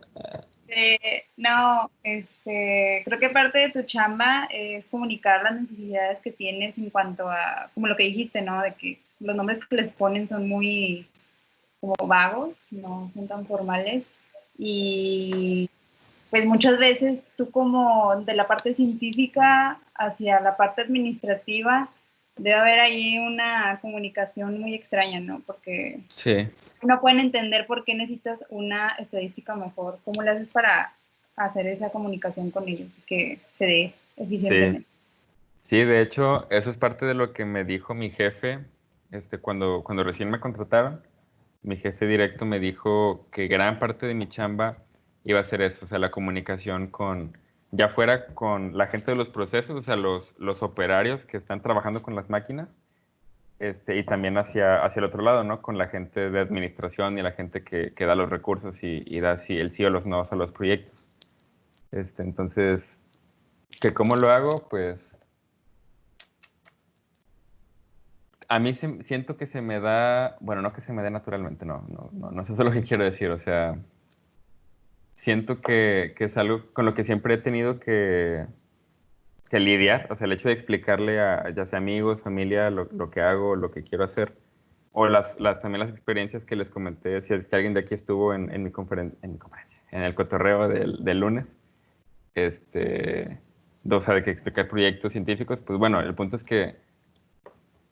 No, creo que parte de tu chamba es comunicar las necesidades que tienes en cuanto a, como lo que dijiste, ¿no? De que los nombres que les ponen son muy como vagos, no son tan formales. Y pues muchas veces tú como de la parte científica hacia la parte administrativa, debe haber ahí una comunicación muy extraña, ¿no? Porque Sí. no pueden entender por qué necesitas una estadística mejor. ¿Cómo le haces para hacer esa comunicación con ellos y que se dé eficientemente? Sí, de hecho, eso es parte de lo que me dijo mi jefe, cuando recién me contrataron. Mi jefe directo me dijo que gran parte de mi chamba iba a ser eso, o sea, la comunicación ya fuera con la gente de los procesos, o sea, los operarios que están trabajando con las máquinas, y también hacia el otro lado, ¿no? Con la gente de administración y la gente que da los recursos y da el sí o los no a los proyectos. Entonces, ¿que cómo lo hago? Pues a mí siento que se me da, bueno, no que se me dé naturalmente, no es eso lo que quiero decir, o sea, siento que es algo con lo que siempre he tenido que lidiar, o sea, el hecho de explicarle a ya sea amigos, familia, lo que hago, lo que quiero hacer, o también las experiencias que les comenté, si es que alguien de aquí estuvo en mi conferencia, en el cotorreo del lunes, o sea, de que explicar proyectos científicos, pues bueno, el punto es que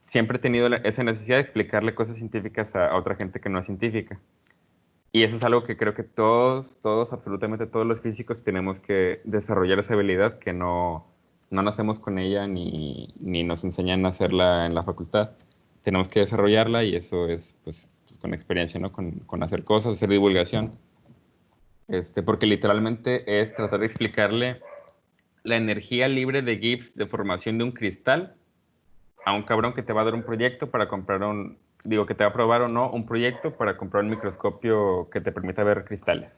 siempre he tenido esa necesidad de explicarle cosas científicas a otra gente que no es científica. Y eso es algo que creo que todos, absolutamente todos los físicos tenemos que desarrollar esa habilidad que no nacemos con ella ni nos enseñan a hacerla en la facultad. Tenemos que desarrollarla y eso es pues con experiencia, ¿no? Con hacer cosas, hacer divulgación. Porque literalmente es tratar de explicarle la energía libre de Gibbs de formación de un cristal a un cabrón que te va a dar un proyecto para comprar que te va a probar o no un proyecto para comprar un microscopio que te permita ver cristales.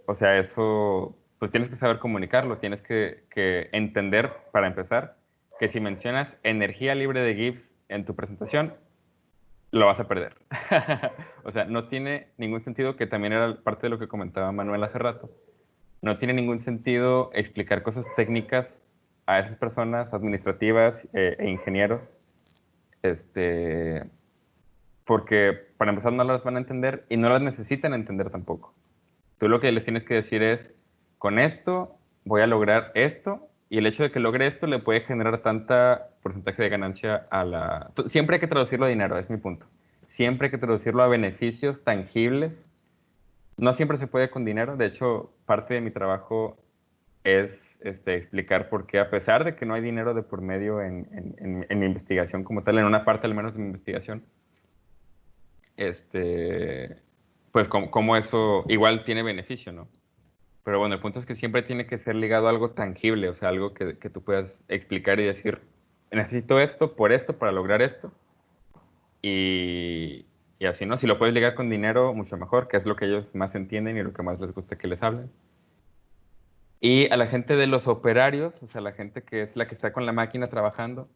O sea, eso, pues tienes que saber comunicarlo, tienes que entender, para empezar, que si mencionas energía libre de Gibbs en tu presentación, lo vas a perder. O sea, no tiene ningún sentido, que también era parte de lo que comentaba Manuel hace rato. No tiene ningún sentido explicar cosas técnicas a esas personas administrativas e ingenieros, porque para empezar no las van a entender y no las necesitan entender tampoco. Tú lo que les tienes que decir es, con esto voy a lograr esto, y el hecho de que logre esto le puede generar tanta porcentaje de ganancia Siempre hay que traducirlo a dinero, es mi punto. Siempre hay que traducirlo a beneficios tangibles. No siempre se puede con dinero. De hecho, parte de mi trabajo es explicar por qué, a pesar de que no hay dinero de por medio en mi investigación como tal, en una parte al menos de mi investigación, pues como eso igual tiene beneficio, ¿no? Pero bueno, el punto es que siempre tiene que ser ligado a algo tangible, o sea, algo que tú puedas explicar y decir, necesito esto para lograr esto, y así, ¿no? Si lo puedes ligar con dinero, mucho mejor, que es lo que ellos más entienden y lo que más les gusta que les hablen. Y a la gente de los operarios, o sea, la gente que es la que está con la máquina trabajando,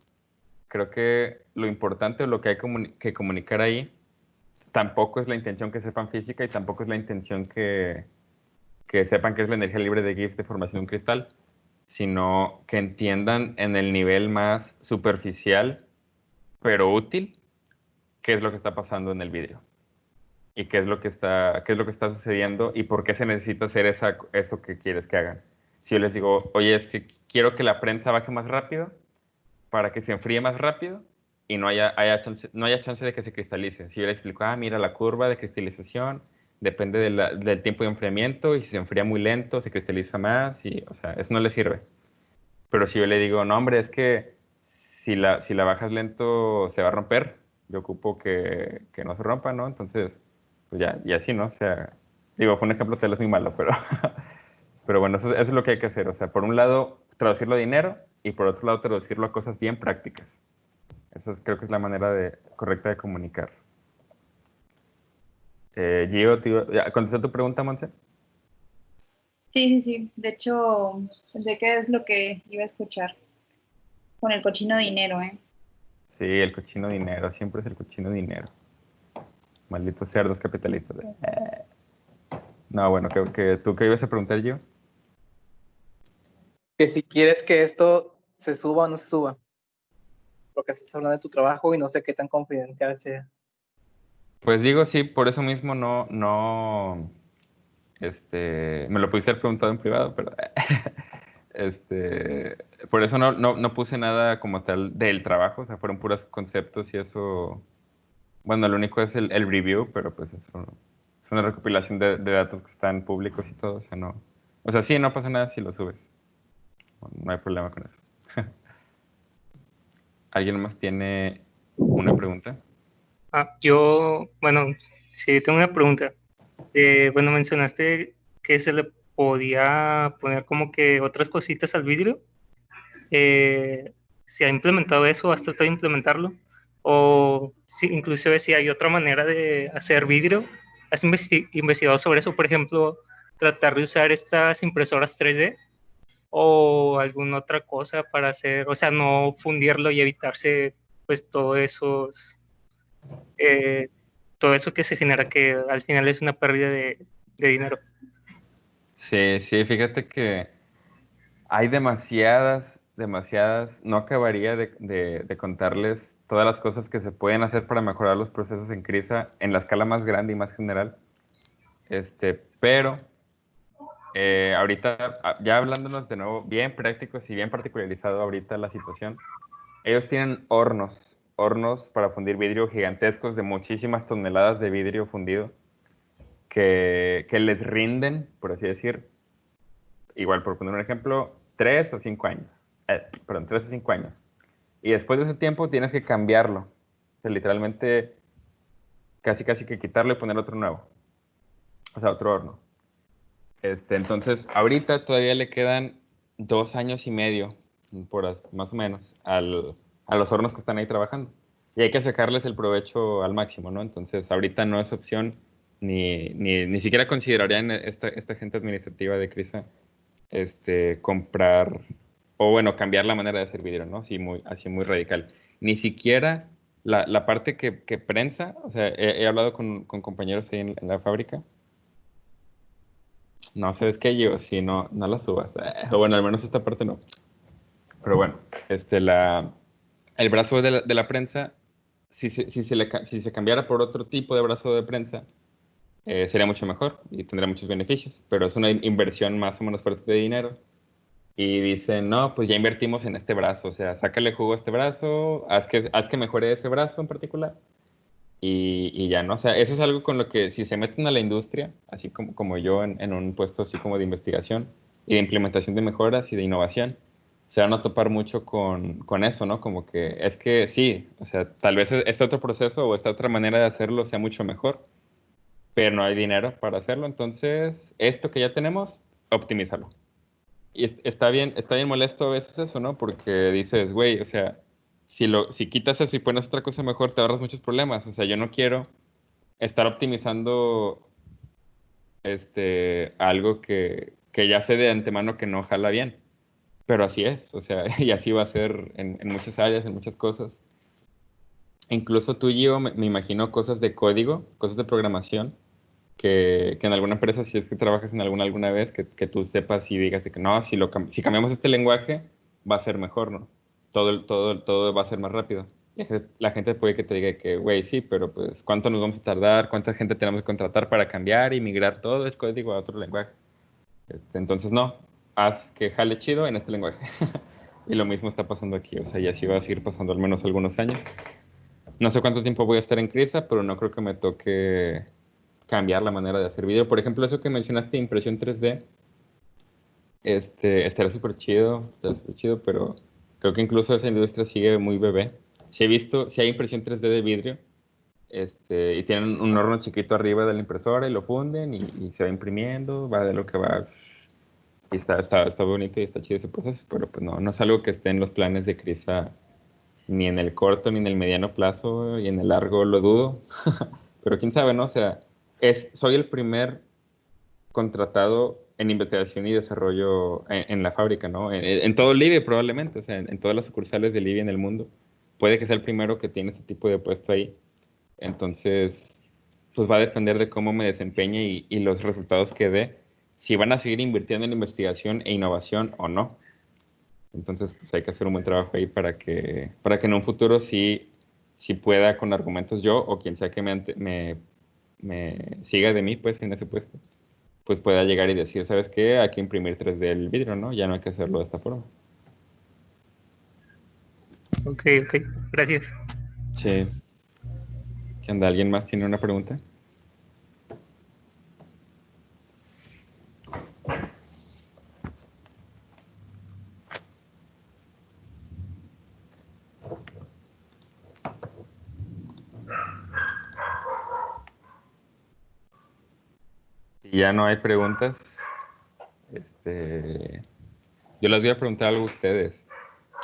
creo que lo importante o lo que hay que comunicar ahí tampoco es la intención que sepan física y tampoco es la intención que sepan qué es la energía libre de Gibbs de formación de un cristal, sino que entiendan en el nivel más superficial, pero útil, qué es lo que está pasando en el vídeo y qué es lo que está sucediendo y por qué se necesita hacer eso que quieres que hagan. Si yo les digo, oye, es que quiero que la prensa baje más rápido para que se enfríe más rápido y no haya chance de que se cristalice. Si yo le explico, mira, la curva de cristalización depende del tiempo de enfriamiento, y si se enfría muy lento, se cristaliza más, o sea, eso no le sirve. Pero si yo le digo, no, hombre, es que si la bajas lento se va a romper, yo ocupo que no se rompa, ¿no? Entonces, pues ya, y así, ¿no? O sea, digo, fue un ejemplo tal vez muy malo, pero, pero bueno, eso es lo que hay que hacer. O sea, por un lado, traducirlo a dinero, y por otro lado, traducirlo a cosas bien prácticas. Creo que es la manera correcta de comunicar. Gio, ¿contesté tu pregunta, Monse? Sí, sí, sí. De hecho, pensé que es lo que iba a escuchar con el cochino dinero, ¿eh? Sí, el cochino dinero, siempre es el cochino dinero. Malditos cerdos capitalistas. No, bueno, ¿tú qué ibas a preguntar, Gio? Que si quieres que esto se suba o no se suba, porque estás hablando de tu trabajo y no sé qué tan confidencial sea. Pues digo, sí, por eso mismo me lo pudiste haber preguntado en privado, pero por eso no puse nada como tal del trabajo, o sea, fueron puros conceptos y eso. Bueno, lo único es el review, pero pues eso es una recopilación de datos que están públicos y todo, o sea, no. O sea, sí, no pasa nada si lo subes. No hay problema con eso. ¿Alguien más tiene una pregunta? Bueno, sí, tengo una pregunta. Bueno, mencionaste que se le podía poner como que otras cositas al vidrio. ¿Se ha implementado eso? ¿Has tratado de implementarlo? O si, inclusive si hay otra manera de hacer vidrio, ¿has investigado sobre eso? Por ejemplo, tratar de usar estas impresoras 3D o alguna otra cosa para hacer, o sea, no fundirlo y evitarse pues eh, todo eso que se genera que al final es una pérdida de dinero. Sí, sí, fíjate que hay demasiadas, no acabaría de contarles todas las cosas que se pueden hacer para mejorar los procesos en Crisa en la escala más grande y más general. Pero ahorita, ya hablándonos de nuevo, bien prácticos y bien particularizado ahorita la situación, ellos tienen hornos para fundir vidrio gigantescos de muchísimas toneladas de vidrio fundido que les rinden, por así decir, igual por poner un ejemplo, 3 o 5 años. Perdón, 3 o 5 años. Y después de ese tiempo tienes que cambiarlo. O sea, literalmente casi casi que quitarlo y poner otro nuevo. O sea, otro horno. Entonces, ahorita todavía le quedan 2 años y medio, más o menos, a los hornos que están ahí trabajando. Y hay que sacarles el provecho al máximo, ¿no? Entonces, ahorita no es opción, ni siquiera considerarían esta gente administrativa de Crisa, comprar, o bueno, cambiar la manera de hacer vidrio, ¿no? Así muy radical. Ni siquiera la parte que prensa, o sea, he hablado con compañeros ahí en la fábrica. No, ¿sabes qué? Yo, si no la subas. O bueno, al menos esta parte no. Pero bueno, el brazo de la prensa, si se cambiara por otro tipo de brazo de prensa, sería mucho mejor y tendría muchos beneficios. Pero es una inversión más o menos fuerte de dinero. Y dicen, no, pues ya invertimos en este brazo. O sea, sácale jugo a este brazo, haz que mejore ese brazo en particular. Y ya, ¿no? O sea, eso es algo con lo que si se meten a la industria, así como yo en un puesto así como de investigación y de implementación de mejoras y de innovación, se van a topar mucho con eso, ¿no? Como que es que sí, o sea, tal vez este otro proceso o esta otra manera de hacerlo sea mucho mejor, pero no hay dinero para hacerlo, entonces esto que ya tenemos, optimízalo. Y está bien molesto a veces eso, ¿no? Porque dices, güey, o sea, si quitas eso y pones otra cosa mejor, te ahorras muchos problemas. O sea, yo no quiero estar optimizando algo que ya sé de antemano que no jala bien. Pero así es, o sea, y así va a ser en muchas áreas, en muchas cosas. Incluso tú, Gio, me imagino cosas de código, cosas de programación, que en alguna empresa, si es que trabajas en alguna vez, que tú sepas y digas de que no, si cambiamos este lenguaje, va a ser mejor, ¿no? Todo va a ser más rápido. La gente puede que te diga que, güey, sí, pero pues, ¿cuánto nos vamos a tardar? ¿Cuánta gente tenemos que contratar para cambiar y migrar todo el código a otro lenguaje? Entonces, no, haz que jale chido en este lenguaje. Y lo mismo está pasando aquí, o sea, y así va a seguir pasando al menos algunos años. No sé cuánto tiempo voy a estar en Crisa, pero no creo que me toque cambiar la manera de hacer video. Por ejemplo, eso que mencionaste, impresión 3D, estaría súper chido, pero creo que incluso esa industria sigue muy bebé. Si hay impresión 3D de vidrio, y tienen un horno chiquito arriba de la impresora y lo funden y se va imprimiendo, va de lo que va. Y está bonito y está chido ese proceso, pero pues no es algo que esté en los planes de Crisa ni en el corto ni en el mediano plazo y en el largo lo dudo. Pero quién sabe, ¿no? O sea, soy el primer contratado en investigación y desarrollo en la fábrica, ¿no? En todo Libia probablemente, o sea, en todas las sucursales de Libia en el mundo. Puede que sea el primero que tiene este tipo de puesto ahí. Entonces, pues va a depender de cómo me desempeñe y los resultados que dé, si van a seguir invirtiendo en investigación e innovación o no. Entonces, pues hay que hacer un buen trabajo ahí para que en un futuro sí pueda con argumentos yo o quien sea que me siga de mí, pues, en ese puesto, pues pueda llegar y decir, ¿sabes qué? Hay que imprimir 3D el vidrio, ¿no? Ya no hay que hacerlo de esta forma. Ok, gracias. Sí. ¿Qué onda? ¿Alguien más tiene una pregunta? Si ya no hay preguntas, yo les voy a preguntar algo a ustedes.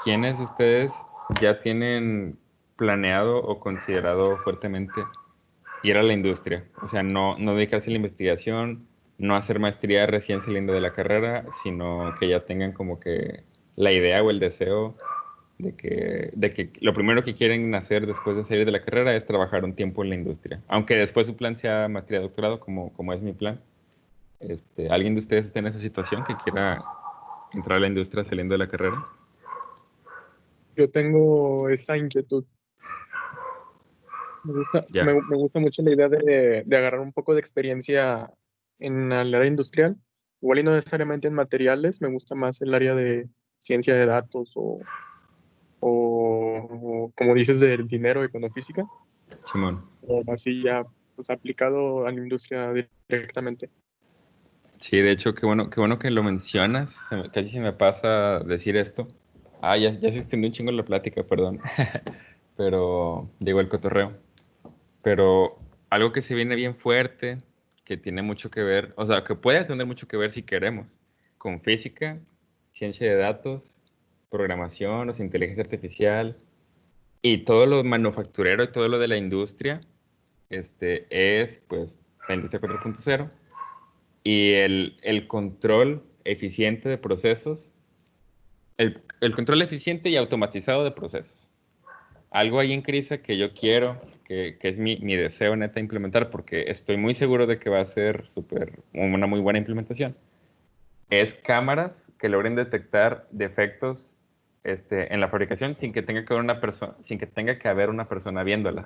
¿Quiénes de ustedes ya tienen planeado o considerado fuertemente ir a la industria? O sea, no dedicarse a la investigación, no hacer maestría recién saliendo de la carrera, sino que ya tengan como que la idea o el deseo de que lo primero que quieren hacer después de salir de la carrera es trabajar un tiempo en la industria. Aunque después su plan sea maestría, doctorado, como es mi plan. ¿Alguien de ustedes está en esa situación que quiera entrar a la industria saliendo de la carrera? Yo tengo esa inquietud. Ya. Me gusta mucho la idea de agarrar un poco de experiencia en el área industrial, igual y no necesariamente en materiales, me gusta más el área de ciencia de datos o como dices, del dinero, econofísica, Simón. o así ya pues, aplicado a la industria directamente. Sí, de hecho, qué bueno que lo mencionas. Casi se me pasa decir esto. Ya se extendió un chingo la plática, perdón. Pero llegó el cotorreo. Pero algo que se viene bien fuerte, que tiene mucho que ver, o sea, que puede tener mucho que ver si queremos, con física, ciencia de datos, programación, o sea, inteligencia artificial y todo lo manufacturero y todo lo de la industria, es pues la industria 4.0 y el control eficiente de procesos, el control eficiente y automatizado de procesos. Algo ahí en Crisa que yo quiero, que es mi deseo neta implementar, porque estoy muy seguro de que va a ser una muy buena implementación, es cámaras que logren detectar defectos en la fabricación sin que tenga que haber una persona, sin que tenga que haber una persona viéndolas.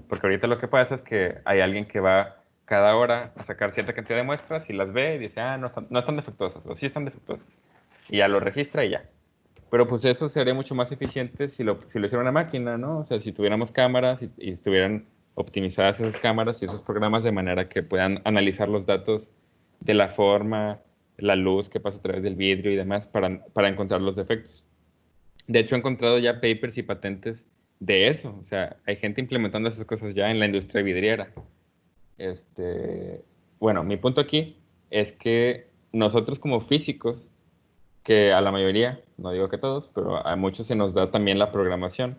Porque ahorita lo que pasa es que hay alguien que va cada hora a sacar cierta cantidad de muestras y las ve y dice, no están defectuosas, o sí están defectuosas. Y ya lo registra y ya. Pero pues eso sería mucho más eficiente si lo hiciera una máquina, ¿no? O sea, si tuviéramos cámaras y estuvieran optimizadas esas cámaras y esos programas de manera que puedan analizar los datos de la forma, la luz que pasa a través del vidrio y demás para encontrar los defectos. De hecho, he encontrado ya papers y patentes de eso. O sea, hay gente implementando esas cosas ya en la industria vidriera. Bueno, mi punto aquí es que nosotros como físicos, que a la mayoría, no digo que todos, pero a muchos se nos da también la programación.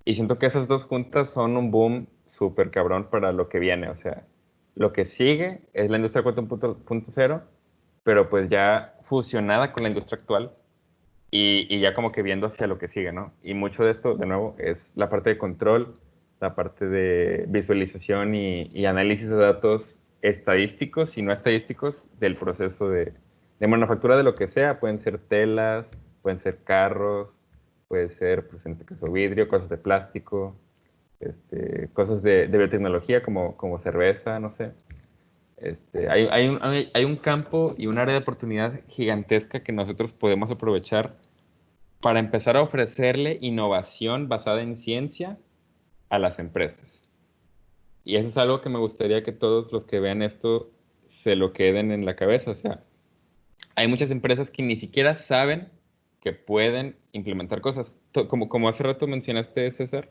Y siento que esas dos juntas son un boom súper cabrón para lo que viene. O sea, lo que sigue es la industria 4.0, pero pues ya fusionada con la industria actual y ya como que viendo hacia lo que sigue, ¿no? Y mucho de esto, de nuevo, es la parte de control, la parte de visualización y análisis de datos estadísticos y no estadísticos del proceso de manufactura de lo que sea. Pueden ser telas, pueden ser carros, puede ser, pues en este caso, vidrio, cosas de plástico, cosas de biotecnología como cerveza, no sé. Hay un campo y un área de oportunidad gigantesca que nosotros podemos aprovechar para empezar a ofrecerle innovación basada en ciencia a las empresas. Y eso es algo que me gustaría que todos los que vean esto se lo queden en la cabeza. O sea, hay muchas empresas que ni siquiera saben que pueden implementar cosas. Como hace rato mencionaste, César,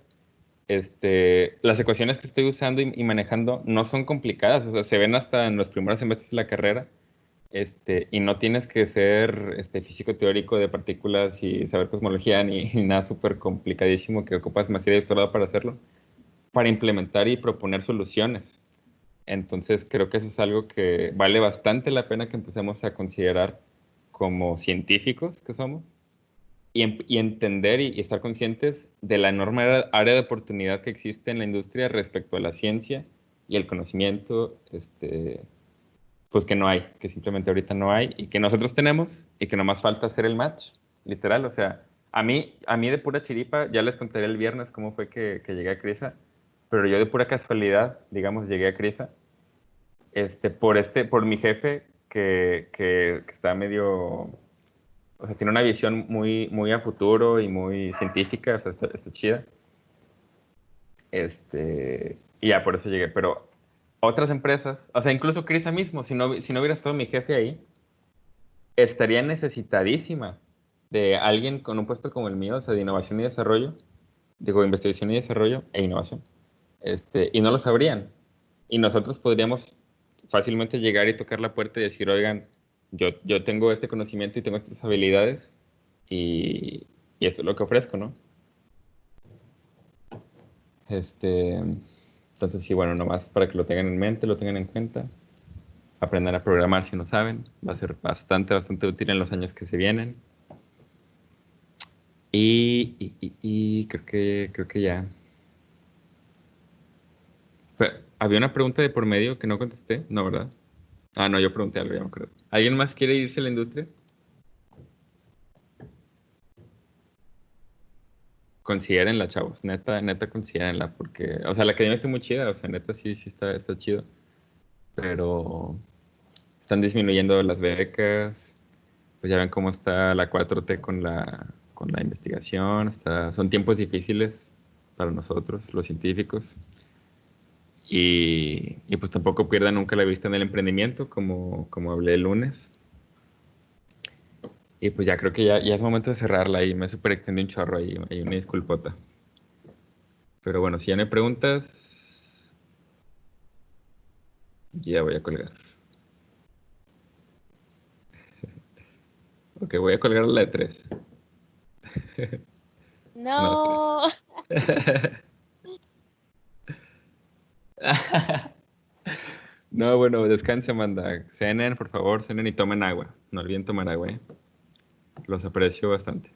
las ecuaciones que estoy usando y manejando no son complicadas, o sea, se ven hasta en los primeros semestres de la carrera, y no tienes que ser físico teórico de partículas y saber cosmología ni nada súper complicadísimo que ocupas maestría y doctorado para hacerlo, para implementar y proponer soluciones. Entonces creo que eso es algo que vale bastante la pena que empecemos a considerar como científicos que somos y entender y estar conscientes de la enorme área de oportunidad que existe en la industria respecto a la ciencia y el conocimiento, pues que no hay, que simplemente ahorita no hay y que nosotros tenemos y que nomás falta hacer el match, literal. O sea, a mí de pura chiripa, ya les contaré el viernes cómo fue que llegué a Crisa, pero yo de pura casualidad, digamos, llegué a Crisa, por mi jefe que está medio, o sea, tiene una visión muy, muy a futuro y muy científica, o sea, está chida. Y ya por eso llegué. Pero otras empresas, o sea, incluso Crisa mismo, si no hubiera estado mi jefe ahí, estaría necesitadísima de alguien con un puesto como el mío, o sea, de innovación y desarrollo, digo, investigación y desarrollo e innovación, y no lo sabrían. Y nosotros podríamos fácilmente llegar y tocar la puerta y decir, oigan, yo tengo este conocimiento y tengo estas habilidades y esto es lo que ofrezco, ¿no? Entonces, sí, bueno, nomás para que lo tengan en mente, lo tengan en cuenta. Aprendan a programar si no saben. Va a ser bastante útil en los años que se vienen. Y creo que ya. Había una pregunta de por medio que no contesté, ¿no, verdad? Ah, no, yo pregunté algo, ya me acuerdo. ¿Alguien más quiere irse a la industria? Considérenla, chavos. Neta, considérenla. Porque, o sea, la academia está muy chida. O sea, neta, sí está chido. Pero están disminuyendo las becas. Pues ya ven cómo está la 4T con la investigación. Son tiempos difíciles para nosotros, los científicos. Y pues tampoco pierdan nunca la vista en el emprendimiento, como hablé el lunes. Y pues ya creo que ya es momento de cerrarla y me super extendí un chorro ahí, hay una disculpota. Pero bueno, si ya no hay preguntas, ya voy a colgar. Ok, voy a colgar la de 3. No. No, bueno, descanse, Amanda. Cenen, por favor, cenen y tomen agua. No olviden tomar agua, ¿eh? Los aprecio bastante.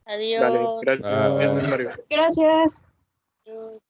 Dale, Adiós. gracias. Bye. Mario. Gracias. Adiós.